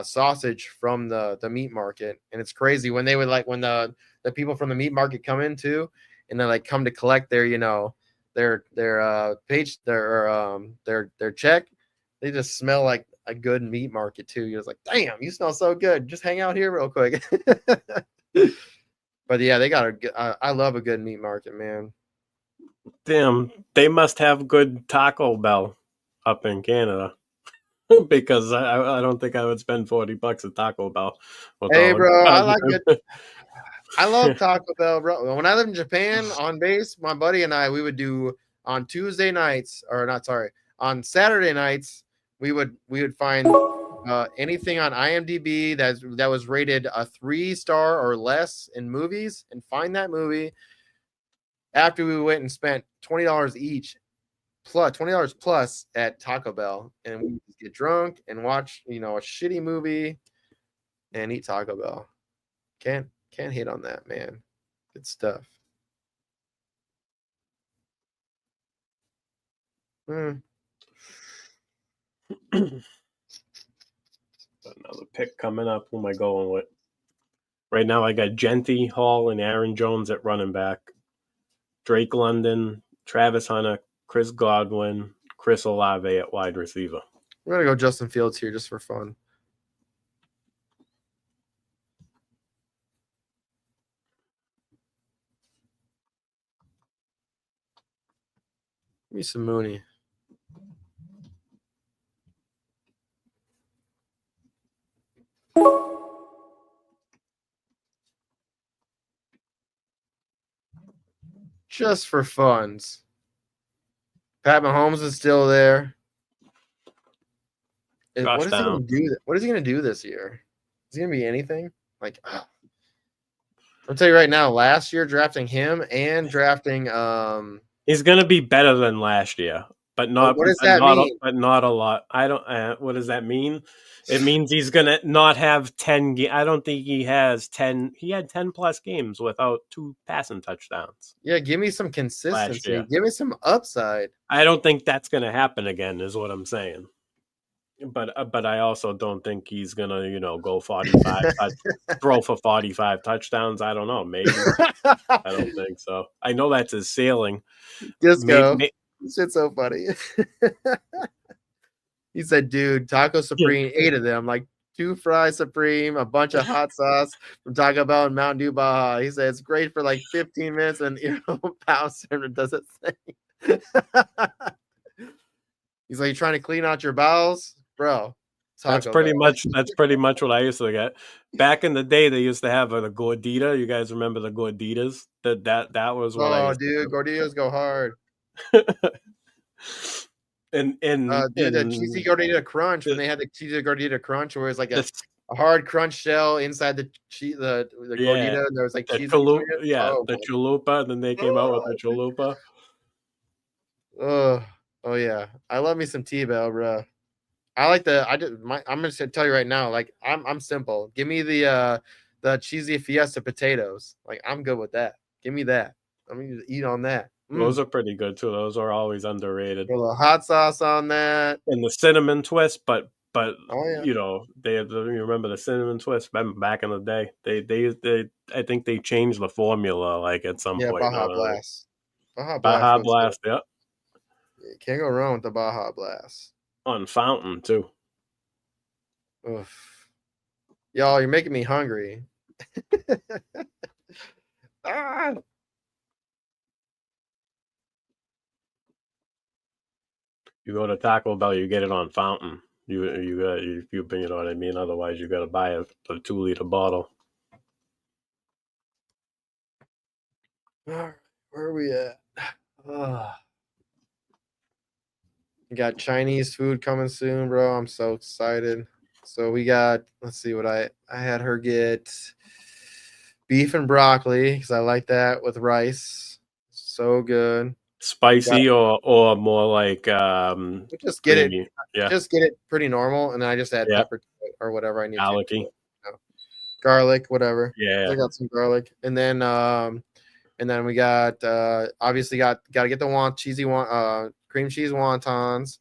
sausage from the meat market, and it's crazy when they would like when the people from the meat market come in too, and they like come to collect their their check. They just smell like a good meat market too. You're just like, damn, you smell so good. Just hang out here real quick. But yeah, they got I love a good meat market, man. Damn, they must have good Taco Bell up in Canada. Because I don't think I would spend $40 at Taco Bell. Hey, bro, I like it. I love Taco Bell, bro. When I lived in Japan on base, my buddy and I, we would do on Tuesday nights, or not, sorry, on Saturday nights, we would find anything on IMDb that was rated a 3-star or less in movies, and find that movie. After we went and spent $20 each, plus $20 plus at Taco Bell, and we just get drunk and watch a shitty movie and eat Taco Bell. Can't hate on that, man. Good stuff. Another pick coming up. Who am I going with? Right now, I got Genty, Hall, and Aaron Jones at running back. Drake London, Travis Hunter, Chris Godwin, Chris Olave at wide receiver. We're going to go Justin Fields here just for fun. Give me some Mooney. Just for funds. Pat Mahomes is still there. What is he going to do? What is he going to do this year? Is he going to be anything? Like, I'll tell you right now, last year drafting him and drafting he's going to be better than last year, but not what does that mean? But not a lot. I don't what does that mean? It means he's going to not have 10 I don't think he has 10. He had 10 plus games without 2 passing touchdowns. Yeah, give me some consistency. Give me some upside. I don't think that's going to happen again is what I'm saying. But I also don't think he's gonna, go 45, throw for 45 touchdowns. I don't know, maybe. I don't think so. I know that's his ceiling. Disco, shit's so funny. He said, "Dude, Taco Supreme, 8 of them, like 2 fries Supreme, a bunch of hot sauce from Taco Bell and Mountain Dew Baja." He said it's great for like 15 minutes, and pounds and does it thing. He's like, "You trying to clean out your bowels?" Bro, that's pretty much what I used to get. Back in the day, they used to have the Gordita. You guys remember the Gorditas? That was what I used to Gorditas go hard. and the cheesy Gordita crunch, when they had the cheesy Gordita crunch, where it's like a hard crunch shell inside the Gordita, and there was like cheese. The chalupa. Then they came out with the chalupa. Oh yeah, I love me some T-Bell, bro. I like I'm just gonna tell you right now, like I'm simple. Give me the cheesy Fiesta potatoes. Like I'm good with that. Give me that. I'm gonna eat on that. Those are pretty good too. Those are always underrated. A little hot sauce on that. And the cinnamon twist, but oh, yeah. They have you remember the cinnamon twist back in the day. They I think they changed the formula like at some point. Baja Blast. Baja Blast, yeah. You can't go wrong with the Baja Blast. On Fountain too. Oof. Y'all, you're making me hungry. You go to Taco Bell, you get it on fountain. You know what I mean. Otherwise, you got to buy a 2-liter bottle. All right, where are we at? We got Chinese food coming soon, bro. I'm so excited. So we got, let's see what I had her get beef and broccoli because I like that with rice. So good. Spicy or more like Just get it. creamy. Yeah, Just get it pretty normal, and then I just add yeah. pepper to it or whatever I need to. Garlicky. Garlic, whatever. Yeah. I got some garlic, and then we got obviously got to get the cheesy cream cheese wontons.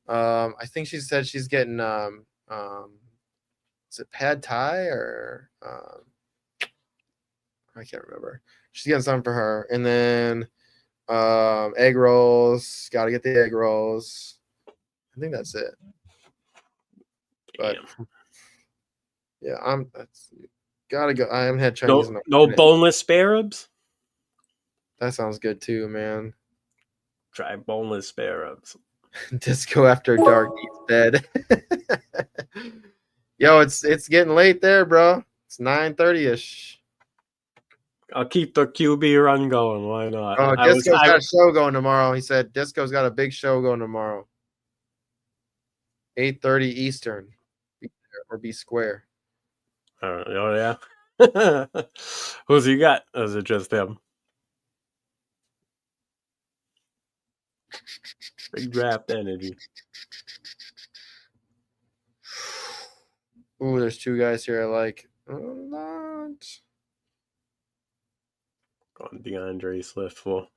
I think she said she's getting is it pad thai or I can't remember. She's getting something for her, and then egg rolls. Got to get the egg rolls. I think that's it. But yeah, gotta go. I haven't had Chinese. No boneless spare ribs. That sounds good too, man. Try boneless spare ribs. Disco after dark eats bed. Yo, it's getting late there, bro. It's 9:30ish. I'll keep the QB run going. Why not? Oh, Disco's got a show going tomorrow. He said Disco's got a big show going tomorrow. 8:30 Eastern. Be there or be square. Oh yeah. Who's he got? Or is it just him? Big draft energy. Ooh, there's two guys here I like. Not. On DeAndre Swift for.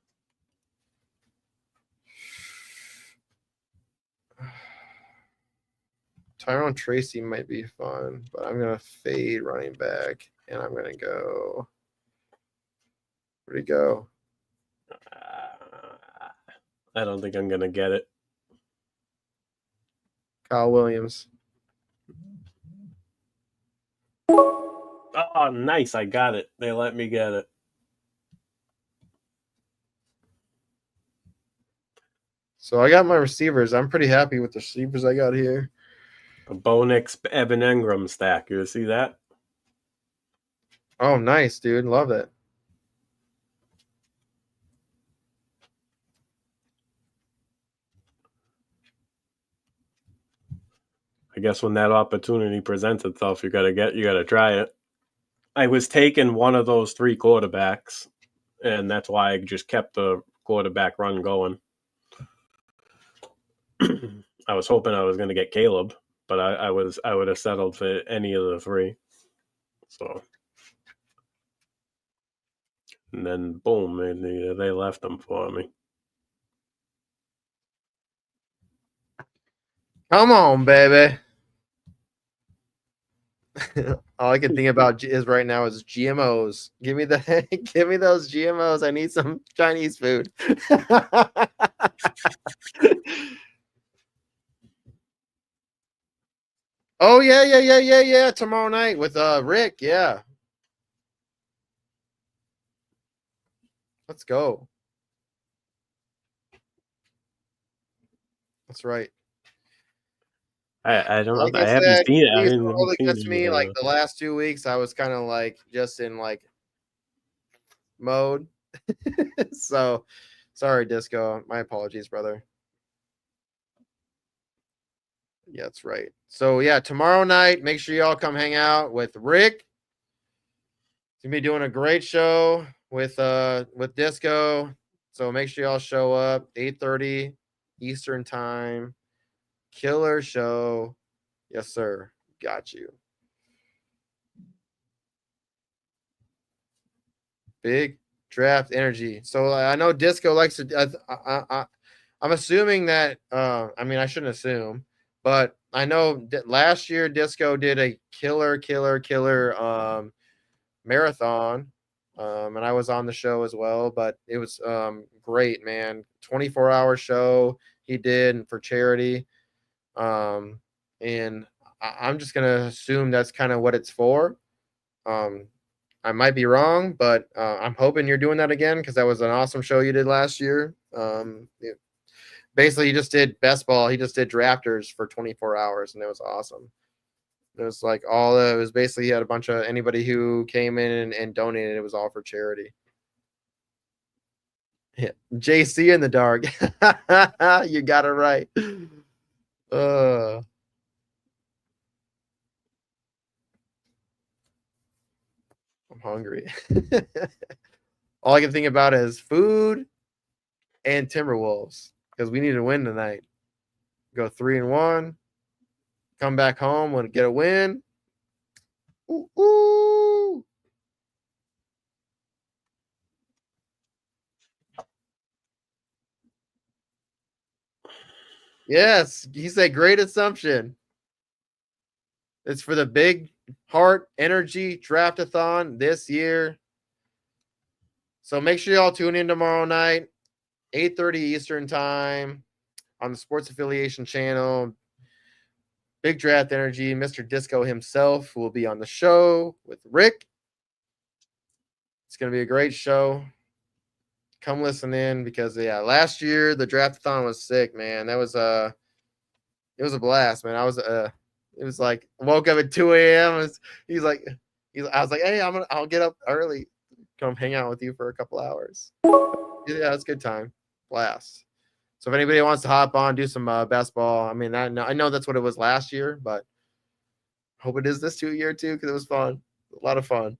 Tyrone Tracy might be fun, but I'm gonna fade running back, and I'm gonna go. Where'd he go? I don't think I'm gonna get it. Kyle Williams. Oh, nice! I got it. They let me get it. So I got my receivers. I'm pretty happy with the receivers I got here. A Bo Nix Evan Engram stack. You see that? Oh, nice, dude. Love it. I guess when that opportunity presents itself, you gotta try it. I was taking one of those 3 quarterbacks, and that's why I just kept the quarterback run going. I was hoping I was going to get Caleb, but I would have settled for any of the 3. So, and then boom, they left them for me. Come on, baby. All I can think about is right now is GMOs. Give me those GMOs. I need some Chinese food. Oh yeah. Tomorrow night with Rick. Yeah. Let's go. That's right. I don't know. I haven't seen it. Really gets me like the last 2 weeks. I was kind of like just in like mode. So sorry, Disco. My apologies, brother. Yeah, that's right. So yeah, tomorrow night, make sure y'all come hang out with Rick. He's gonna be doing a great show with Disco. So make sure y'all show up 8:30 Eastern time. Killer show. Yes, sir. Got you. Big draft energy. So I know Disco likes to. I'm assuming that. I mean, I shouldn't assume, but I know last year Disco did a killer marathon, and I was on the show as well. But it was great, man. 24-hour show he did for charity. And I'm just gonna assume that's kind of what it's for. I might be wrong, but I'm hoping you're doing that again because that was an awesome show you did last year. basically he just did best ball. He just did drafters for 24 hours, and it was awesome. It was like it was basically he had a bunch of anybody who came in and donated. It was all for charity. Yeah. JC in the dark. You got it right. I'm hungry. All I can think about is food and Timberwolves because we need to win tonight. Go 3-1. Come back home, want to get a win. Ooh, ooh. Yes, he said great assumption. It's for the Big Heart Energy Draftathon this year. So make sure y'all tune in tomorrow night, 8:30 Eastern time on the Sports Affiliation channel. Big Draft Energy, Mr. Disco himself will be on the show with Rick. It's going to be a great show. Come listen in because last year the Draftathon was sick, man. That was it was a blast, man. It was like woke up at 2 a.m. I was like, hey, I'll get up early, come hang out with you for a couple hours. Yeah, it's a good time, blast. So if anybody wants to hop on, do some basketball, I mean, I know that's what it was last year, but hope it is this year too because it was fun, a lot of fun.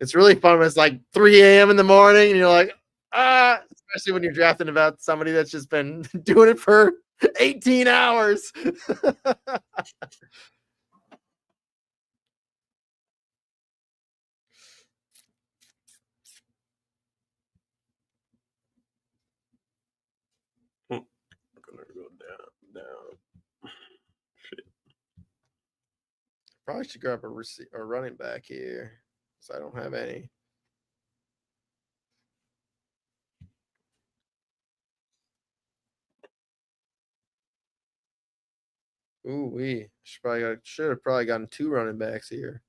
It's really fun when it's like 3 a.m. in the morning and you're like, especially when you're drafting about somebody that's just been doing it for 18 hours. I'm gonna go down. Shit. Probably should grab a running back here, so I don't have any. Ooh, we should have probably gotten 2 running backs here.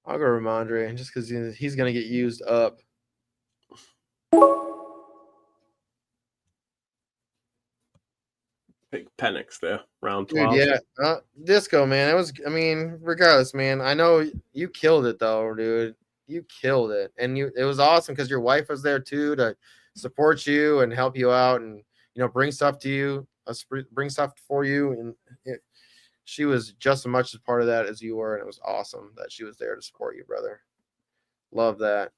I'll go Ramondre just because he's going to get used up. Big Penix there, round 12. Dude, yeah. Disco, man. Regardless, man. I know you killed it, though, dude. You killed it. And it was awesome because your wife was there, too, to support you and help you out and, bring stuff to you, bring stuff for you. And she was just as much a part of that as you were, and it was awesome that she was there to support you, brother. Love that.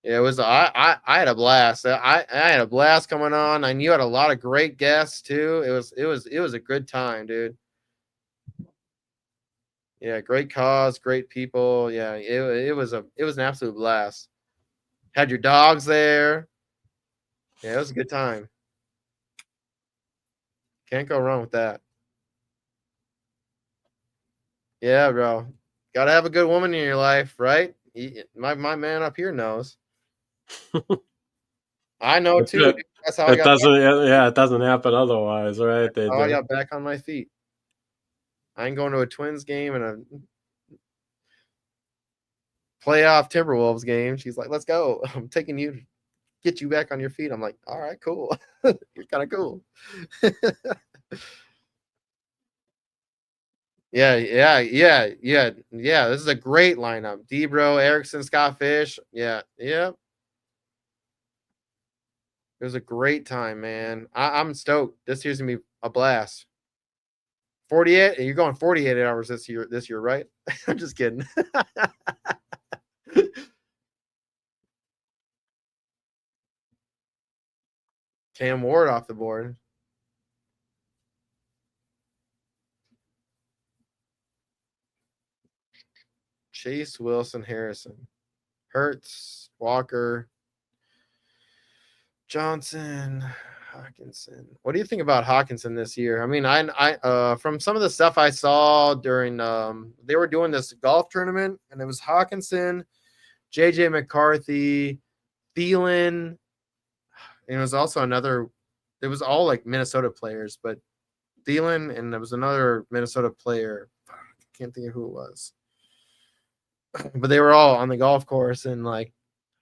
Yeah, it was. I had a blast. I had a blast coming on, and you had a lot of great guests too. It was a good time, dude. Yeah, great cause, great people. Yeah, it was an absolute blast. Had your dogs there. Yeah, it was a good time. Can't go wrong with that. Yeah, bro. Got to have a good woman in your life, right? My man up here knows. I know too. That's how it doesn't happen otherwise, right? I got back on my feet. I ain't going to a Twins game and a playoff Timberwolves game. She's like, "Let's go. I'm taking you to get you back on your feet." I'm like, "All right, cool. You're kind of cool." Yeah. This is a great lineup. Debro, Erickson, Scott Fish. Yeah. It was a great time, man. I'm stoked. This year's gonna be a blast. 48. You're going 48 hours this year, right? I'm just kidding. Cam Ward off the board. Chase, Wilson, Harrison, Hurts, Walker, Johnson, Hawkinson. What do you think about Hawkinson this year? I mean, I from some of the stuff I saw during they were doing this golf tournament, and it was Hawkinson, JJ McCarthy, Thielen, and it was also another. It was all like Minnesota players, but Thielen and there was another Minnesota player. I can't think of who it was, but they were all on the golf course, and like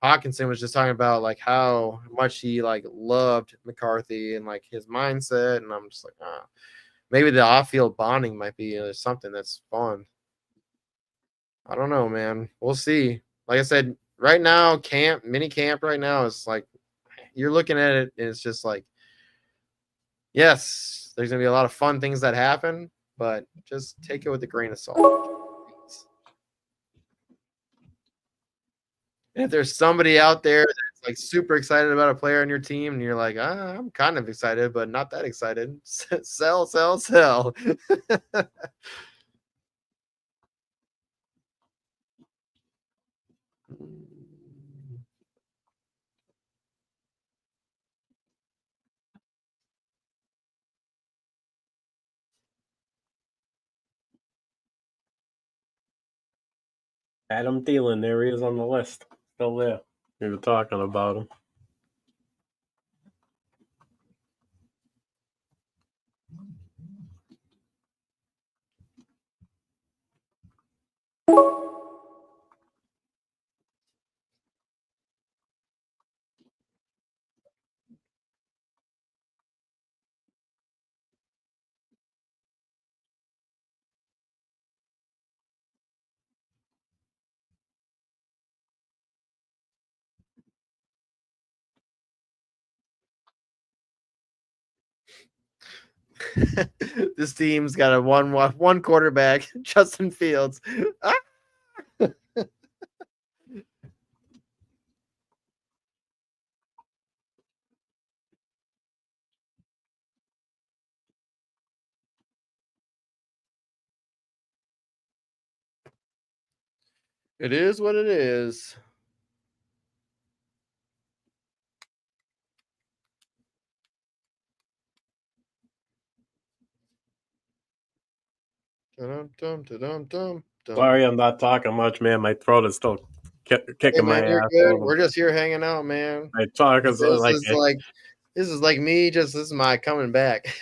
Hawkinson was just talking about like how much he like loved McCarthy and like his mindset, and I'm just like, maybe the off-field bonding might be something that's fun. I don't know, man. We'll see. Like I said, right now, mini camp right now is like you're looking at it, and it's just like, yes, there's gonna be a lot of fun things that happen, but just take it with a grain of salt. And if there's somebody out there that's like super excited about a player on your team, and you're like, I'm kind of excited, but not that excited, sell, sell, sell. Adam Thielen, there he is on the list. Still there. We were talking about him. This team's got a one quarterback, Justin Fields. It is what it is. Sorry, I'm not talking much, man. My throat is still kicking my ass. We're just here hanging out, man. I talk as this is like me. This is my coming back.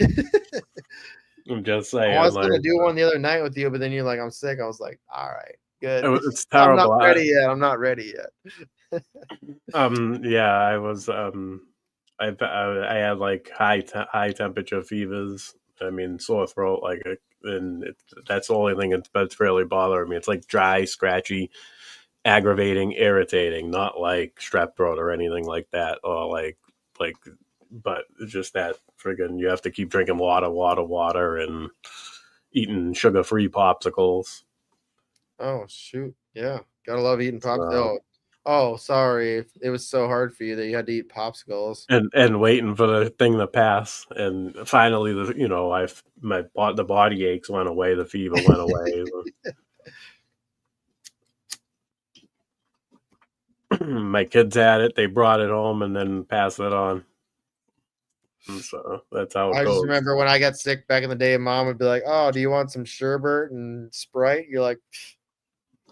I'm just saying. I was gonna do one the other night with you, but then you're like, I'm sick. I was like, all right, good. It's terrible. I'm not ready yet. I'm not ready yet. Yeah, I was. I had like high temperature fevers. I mean, sore throat, and that's the only thing that's really bothering me. It's like dry, scratchy, aggravating, irritating, not like strep throat or anything like that, or like, but it's just that friggin' you have to keep drinking water, and eating sugar-free popsicles. Oh shoot, yeah, gotta love eating popsicles. Oh, sorry, it was so hard for you that you had to eat popsicles and waiting for the thing to pass, and finally, the body aches went away, the fever went away. My kids had it; they brought it home and then passed it on. And so that's how it goes. I just remember when I got sick back in the day, Mom would be like, "Oh, do you want some sherbet and Sprite?" You're like,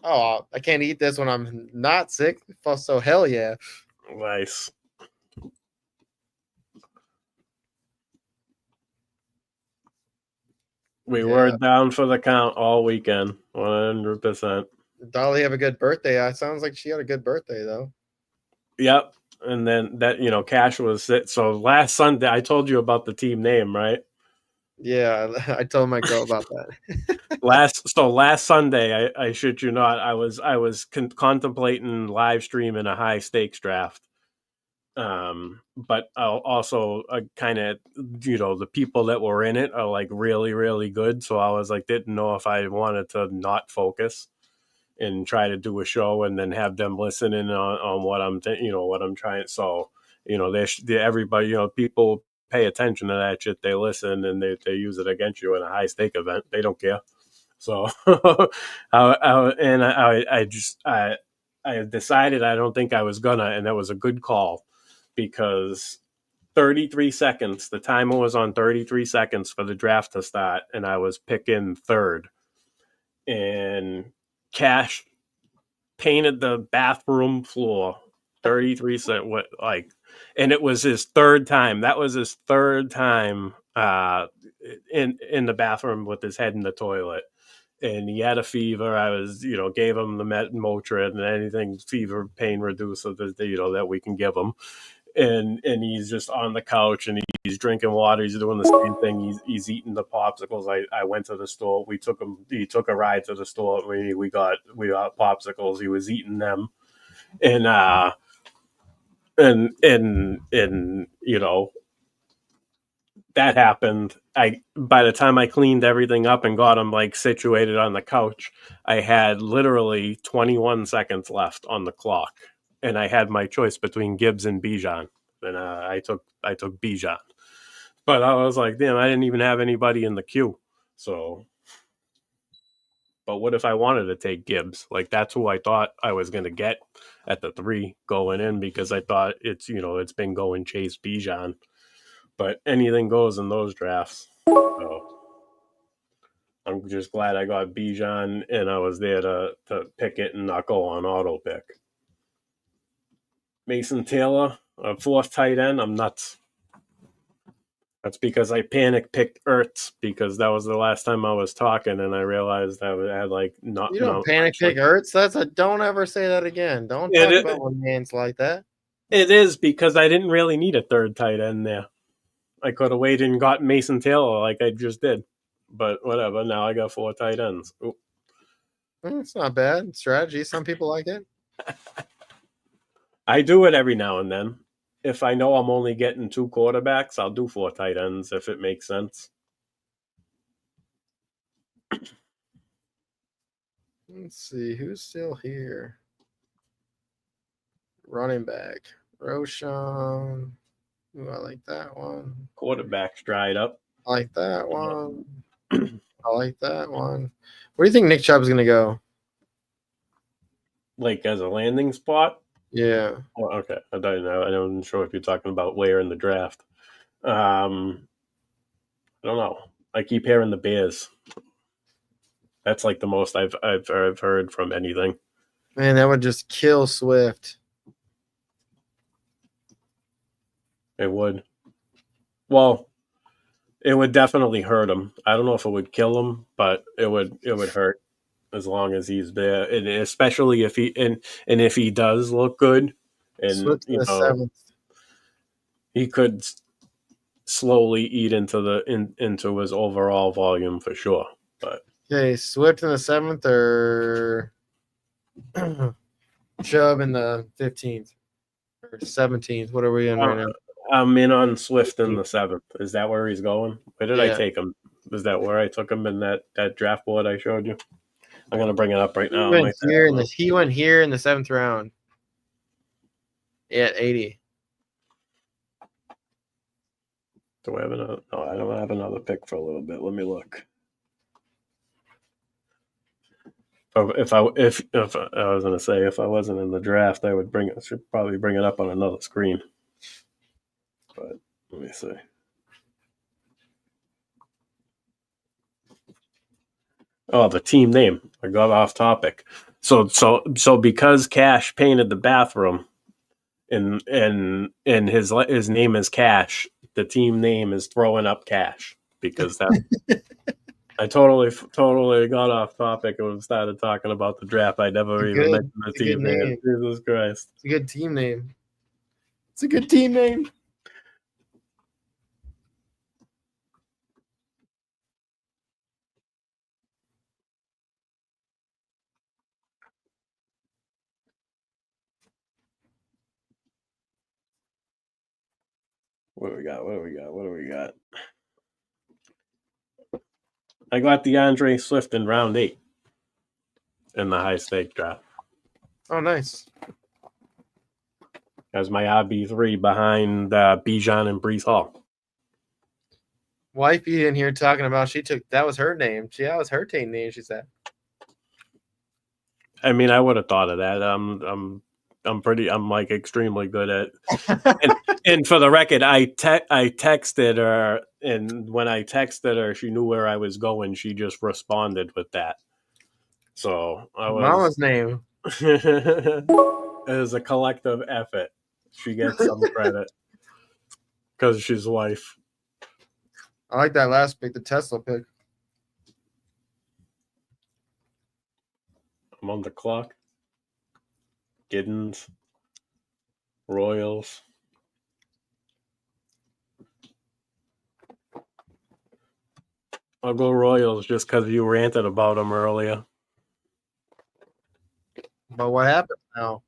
"Oh, I can't eat this when I'm not sick." So hell yeah, nice. We were down for the count all weekend, 100%. Dolly have a good birthday. It sounds like she had a good birthday though. Yep. And then Cash was it. So last Sunday, I told you about the team name, right? Yeah, I told my girl about that. last Sunday, I shit you not, I was contemplating live streaming a high stakes draft. But also kind of, the people that were in it are like really, really good. So I was like, didn't know if I wanted to not focus and try to do a show and then have them listening on what I'm, what I'm trying. So, everybody, people pay attention to that shit. They listen and they use it against you in a high stake event. They don't care. So, I decided I don't think I was gonna, and that was a good call because 33 seconds, the timer was on 33 seconds for the draft to start, and I was picking third. And Cash painted the bathroom floor 33 seconds, and it was his third time. That was his third time in the bathroom with his head in the toilet. and he had a fever. I was, gave him the Motrin and anything fever pain reducer that we can give him. And he's just on the couch and he's drinking water. He's doing the same thing. He's eating the popsicles. I went to the store. He took a ride to the store. We got popsicles. He was eating them. And that happened. By the time I cleaned everything up and got him like situated on the couch, I had literally 21 seconds left on the clock, and I had my choice between Gibbs and Bijan, and I took Bijan. But I was like, damn, I didn't even have anybody in the queue. So, but what if I wanted to take Gibbs? Like, that's who I thought I was going to get at the 3 going in, because I thought it's been going Chase Bijan. But anything goes in those drafts. So I'm just glad I got Bijan and I was there to pick it and not go on auto pick. Mason Taylor, a 4th tight end. I'm nuts. That's because I panic picked Ertz, because that was the last time I was talking, and I realized I had not. You don't panic pick Ertz. Don't ever say that again. Don't talk about my man's like that. It is because I didn't really need a 3rd tight end there. I could have waited and got Mason Taylor like I just did. But whatever, now I got 4 tight ends. Ooh. It's not bad strategy. Some people like it. I do it every now and then. If I know I'm only getting 2 quarterbacks, I'll do 4 tight ends if it makes sense. Let's see who's still here. Running back, Roshan. Ooh, I like that one. Quarterback's dried up. I like that one. I like that one. Where do you think Nick Chubb's going to go? Like as a landing spot? Yeah. Oh, okay. I don't know. I don't sure if you're talking about where in the draft. I don't know. I keep hearing the Bears. That's like the most I've heard from anything. Man, that would just kill Swift. It would. Well, it would definitely hurt him. I don't know if it would kill him, but it would hurt as long as he's there, and especially if he does look good, and he could slowly eat into his overall volume for sure. But okay, Swift in the 7th or Chubb in the 15th or 17th. What are we in right now? I'm in on Swift in the 7th. Is that where he's going? Where did I take him? Is that where I took him in that draft board I showed you? I'm going to bring it up right now. He went here in the 7th round. At 80. Do I have another? No, I don't have another pick for a little bit. Let me look. If I was going to say, if I wasn't in the draft, I should probably bring it up on another screen. But let me see. Oh, the team name. I got off topic. So because Cash painted the bathroom, and his name is Cash, the team name is Throwing Up Cash, because that. I totally got off topic and started talking about the draft. I never even mentioned the team name. Jesus Christ. It's a good team name. It's a good team name. What do we got? I got DeAndre Swift in round 8 in the high stake draft. Oh, nice. As my RB3 behind Bijan and Breece Hall. Wifey in here talking about that was her name. That was her team name, she said. I mean, I would have thought of that. I'm like extremely good at and for the record, I texted her, and when I texted her, she knew where I was going. She just responded with that. So Mama's name. It was a collective effort. She gets some credit because she's wife. I like that last pick, the Tesla pick. I'm on the clock. Giddens. Royals. I'll go Royals just because you ranted about them earlier. But what happened now?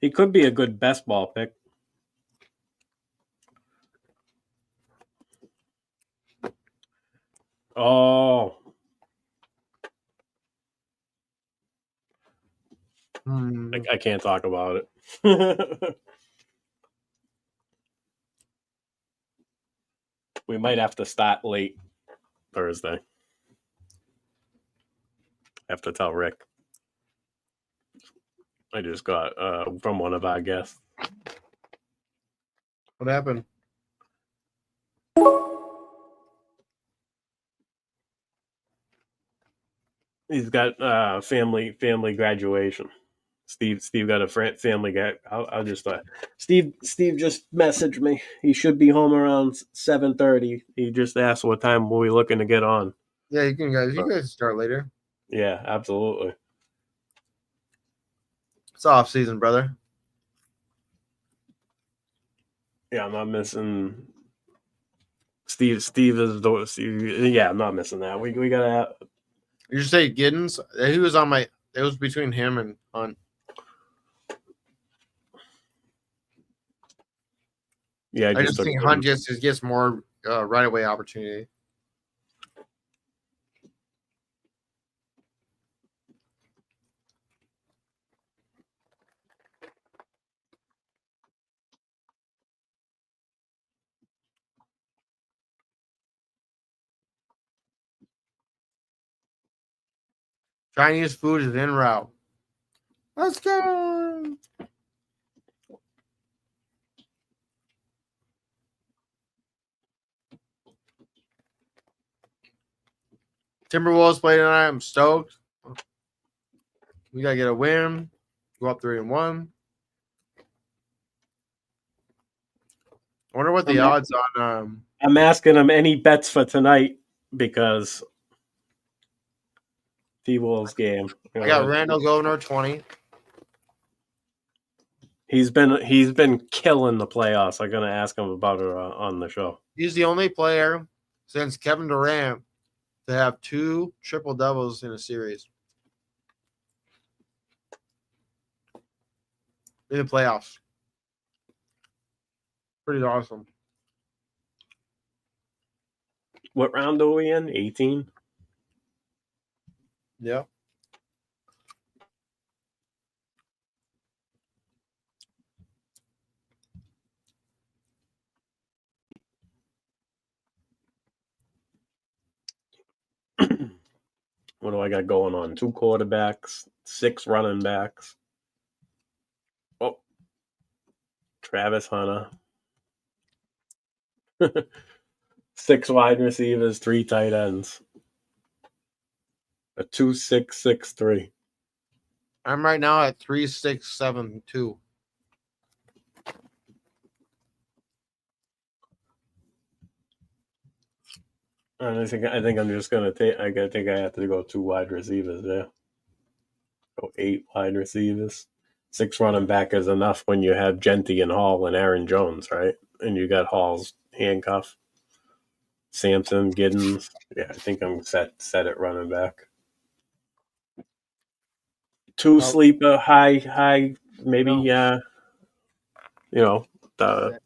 He could be a good best ball pick. Oh. I can't talk about it. We might have to start late Thursday. I have to tell Rick. I just got from one of our guests. What happened? He's got family graduation. Steve got a family guy. I'll just Steve just messaged me. He should be home around 7:30. He just asked what time were we looking to get on. Yeah, you guys start later. Yeah, absolutely. It's off season, brother. Yeah, I'm not missing. Steve is the. Yeah, I'm not missing that. We gotta. You just say Giddens. He was on my. It was between him and Hunt. Yeah, I just think Hunt just gets more right away opportunity. Chinese food is en route. Let's go. Timberwolves play tonight. I'm stoked. We gotta get a win. Go up 3-1. I wonder what the odds on. I'm asking him any bets for tonight because T-Wolves game. I got Randall Governor 20. He's been killing the playoffs. I'm gonna ask him about it on the show. He's the only player since Kevin Durant to have 2 triple doubles in a series in the playoffs. Pretty awesome. What round are we in? 18? Yeah. What do I got going on? 2 quarterbacks, 6 running backs. Oh, Travis Hunter. 6 wide receivers, 3 tight ends. A 2-6-6-3. I'm right now at 3-6-7-2. I think I'm just gonna take. I think I have to go 2 wide receivers there. Go 8 wide receivers. 6 running back is enough when you have Genty and Hall and Aaron Jones, right? And you got Hall's handcuff. Sampson, Giddens. Yeah, I think I'm set at running back. 2 sleeper, high, maybe. Yeah, the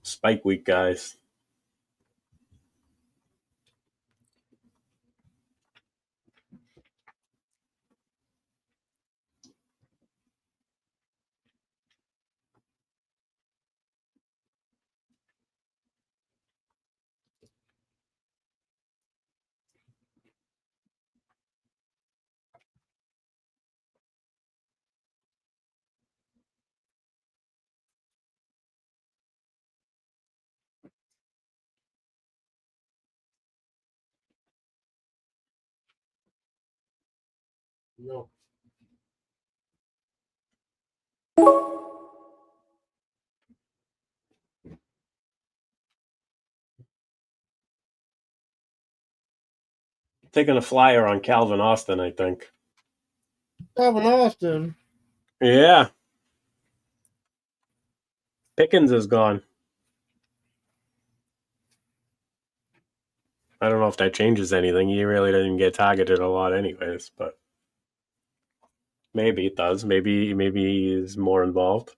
spike week guys. No. Taking a flyer on Calvin Austin, I think. Calvin Austin. Yeah. Pickens is gone. I don't know if that changes anything. He really didn't get targeted a lot anyways, but maybe it does. Maybe he's more involved.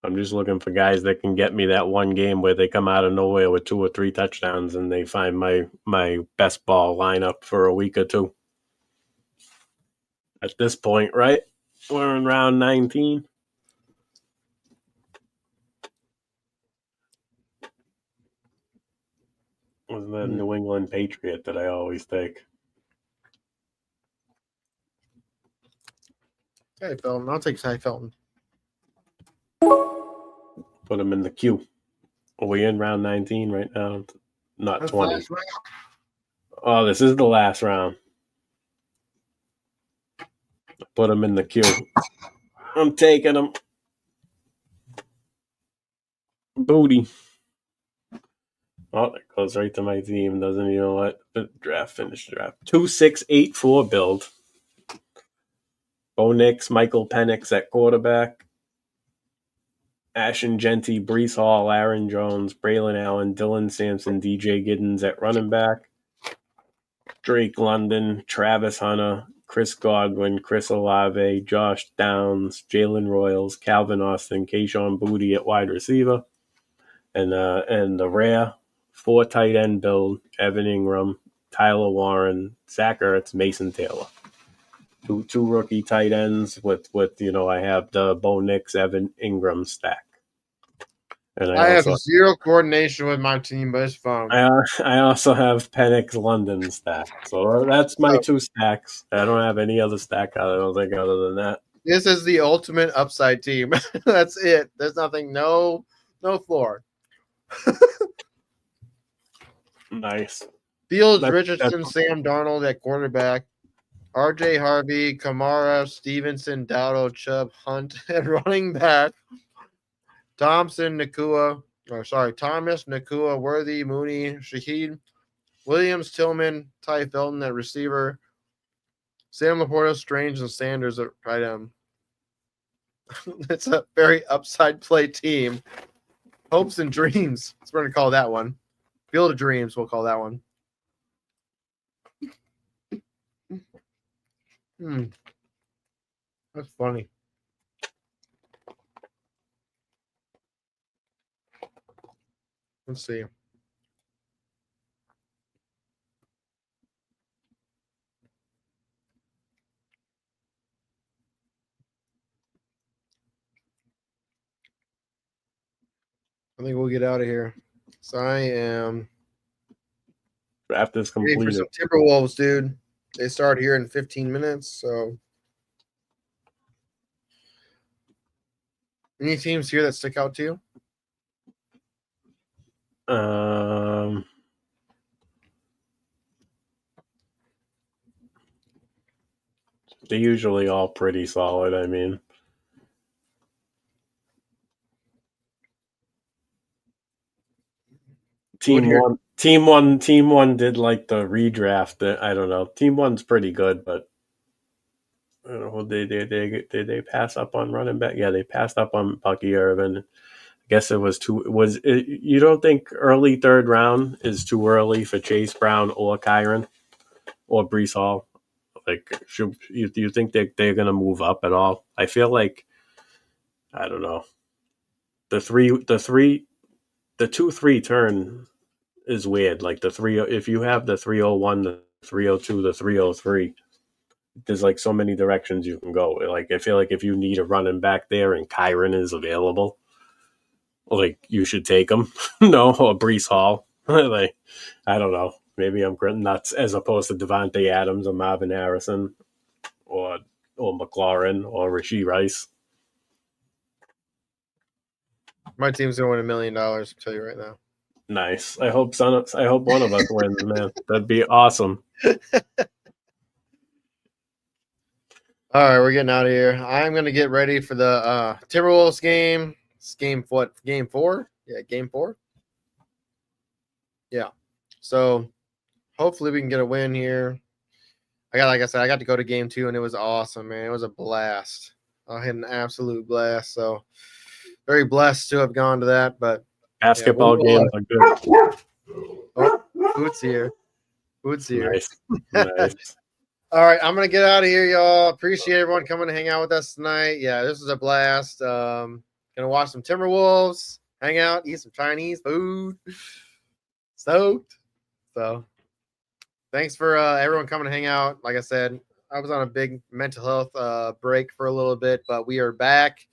I'm just looking for guys that can get me that one game where they come out of nowhere with 2 or 3 touchdowns and they find my best ball lineup for a week or two. At this point, right? We're in round 19. Was the New England Patriot that I always take. Hey, Felton. I'll take Ty Felton. Put him in the queue. Are we in round 19 right now? Not That's 20. last round. Oh, this is the last round. Put him in the queue. I'm taking him. Booty. Oh, that goes right to my team. Doesn't you know what? Finish draft. 2-6-8-4 build. Bo Nix, Michael Penix at quarterback. Ashton Genty, Brees Hall, Aaron Jones, Braylon Allen, Dylan Sampson, DJ Giddens at running back. Drake London, Travis Hunter, Chris Godwin, Chris Olave, Josh Downs, Jalen Royals, Calvin Austin, Kayshon Boutte at wide receiver. And the rare 4 tight end build, Evan Ingram, Tyler Warren, Zach Ertz, Mason Taylor. Two rookie tight ends with I have the Bo Nix, Evan Ingram stack. And I have zero coordination with my team, but it's fun. I also have Penix London stack. So that's my 2 stacks. I don't have any other stack, I don't think, other than that. This is the ultimate upside team. That's it. There's nothing, no floor. Nice. Fields, Richardson, Sam Darnold at quarterback. RJ Harvey, Kamara, Stevenson, Dowdle, Chubb, Hunt at running back. Thomas, Nakua, Worthy, Mooney, Shaheed, Williams, Tillman, Ty Felton at receiver. Sam Laporta, Strange, and Sanders at right end. It's a very upside play team. Hopes and dreams. That's what we're going to call that one. Field of Dreams, we'll call that one. That's funny. Let's see. I think we'll get out of here. So I am. Draft is completed. For some Timberwolves, dude. They start here in 15 minutes. So, any teams here that stick out to you? They're usually all pretty solid. I mean, Team one did like the redraft. I don't know. Team 1's pretty good, but I don't know. Did they pass up on running back? Yeah, they passed up on Bucky Irvin. I guess it was too. You don't think early 3rd round is too early for Chase Brown or Kyron or Brees Hall? Like, do you think they're going to move up at all? I feel like, I don't know. The 2-3 turn is weird. Like if you have the 301, the 302, the 303, there's like so many directions you can go. Like, I feel like if you need a running back there and Kyron is available, like, you should take him. No, or Brees Hall. Like, I don't know. Maybe I'm nuts, as opposed to Devontae Adams or Marvin Harrison or McLaurin or Rashee Rice. My team's gonna win $1 million. I'll tell you right now. Nice. I hope one of us wins, man. That'd be awesome. All right, we're getting out of here. I'm gonna get ready for the Timberwolves game. It's game 4? Yeah, game 4. Yeah. So hopefully we can get a win here. Like I said, I got to go to game 2 and it was awesome, man. It was a blast. I had an absolute blast. So very blessed to have gone to that. But basketball games are good. Oh, food's here. Food's here. Nice. All right, I'm gonna get out of here, y'all. Appreciate everyone coming to hang out with us tonight. Yeah, this was a blast. Gonna watch some Timberwolves, hang out, eat some Chinese food. Stoked. So thanks for everyone coming to hang out. Like I said, I was on a big mental health break for a little bit, but we are back.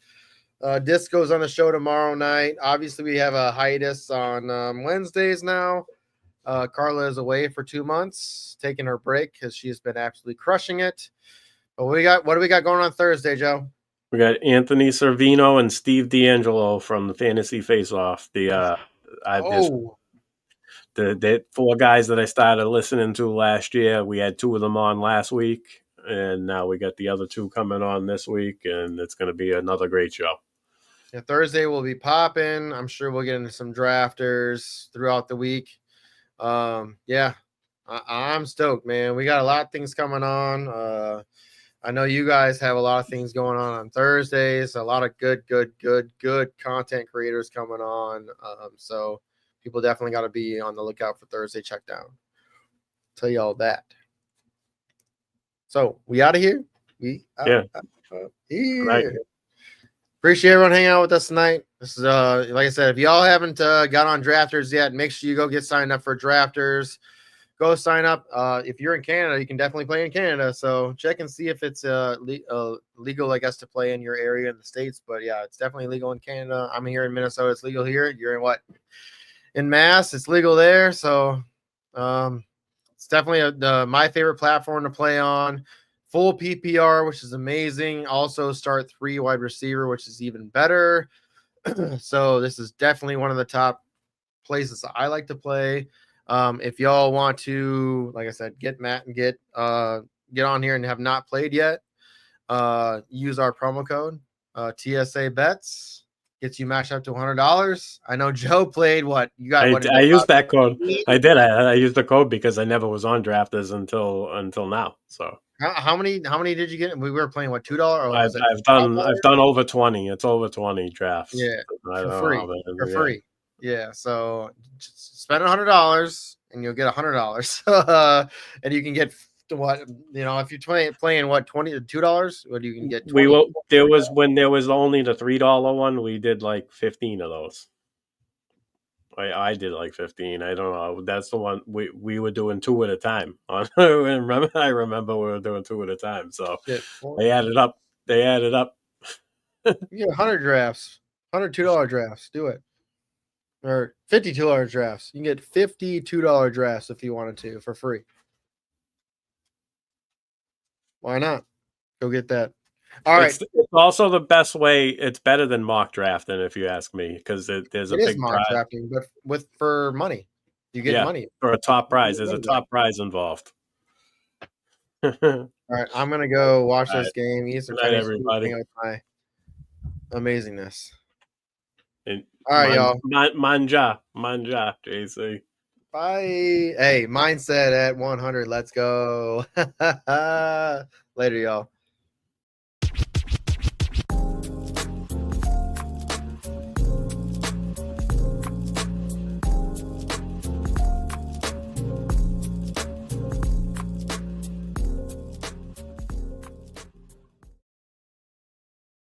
Disco's on the show tomorrow night. Obviously, we have a hiatus on Wednesdays now. Carla is away for 2 months, taking her break because she's been absolutely crushing it. But what do we got going on Thursday, Joe? We got Anthony Servino and Steve D'Angelo from the Fantasy Face-Off. The 4 guys that I started listening to last year. We had 2 of them on last week, and now we got the other 2 coming on this week, and it's going to be another great show. Yeah, Thursday will be popping. I'm sure we'll get into some drafters throughout the week. Yeah, I'm stoked, man. We got a lot of things coming on. I know you guys have a lot of things going on Thursdays. A lot of good content creators coming on. So people definitely got to be on the lookout for Thursday Checkdown. Tell you all that. So we out of here. We out here. Right. Appreciate everyone hanging out with us tonight. This is like I said, if y'all haven't got on Drafters yet, make sure you go get signed up for Drafters. Go sign up. If you're in Canada, you can definitely play in Canada. So check and see if it's legal, I guess, to play in your area in the States. But yeah, it's definitely legal in Canada. I'm here in Minnesota. It's legal here. You're in what? In Mass, it's legal there. So it's definitely my favorite platform to play on. Full PPR, which is amazing. Also start 3 wide receiver, which is even better. So this is definitely one of the top places I like to play. If y'all want to, like I said, get Matt and get on here and have not played yet, use our promo code TSA Bets. Gets you matched up to $100. I know Joe played what you got. I used that code. I did. I used the code because I never was on Drafters until now. So how many did you get? We were playing what, $2? I've done over 20. It's over 20 drafts. Yeah, for free. Yeah, so just spend $100 and you'll get $100. And you can get what, if you're playing what, $22, what you can get. 20. When there was only the $3 one, we did like 15 of those. I did like 15. I don't know. That's the one we were doing 2 at a time. I remember we were doing 2 at a time. So they added up. You get 100 drafts, $102 drafts. Do it. Or $52 drafts. You can get $52 drafts if you wanted to for free. Why not? Go get that. All right. It's also the best way. It's better than mock drafting, if you ask me, because there's a big mock drafting, but for money. You get money. For a top prize. There's a top prize involved. All right. I'm going to go watch this game. Eat some Chinese food, hang out with my amazingness. All right, y'all. Manja, JC. Bye. Hey, mindset at 100. Let's go. Later, y'all.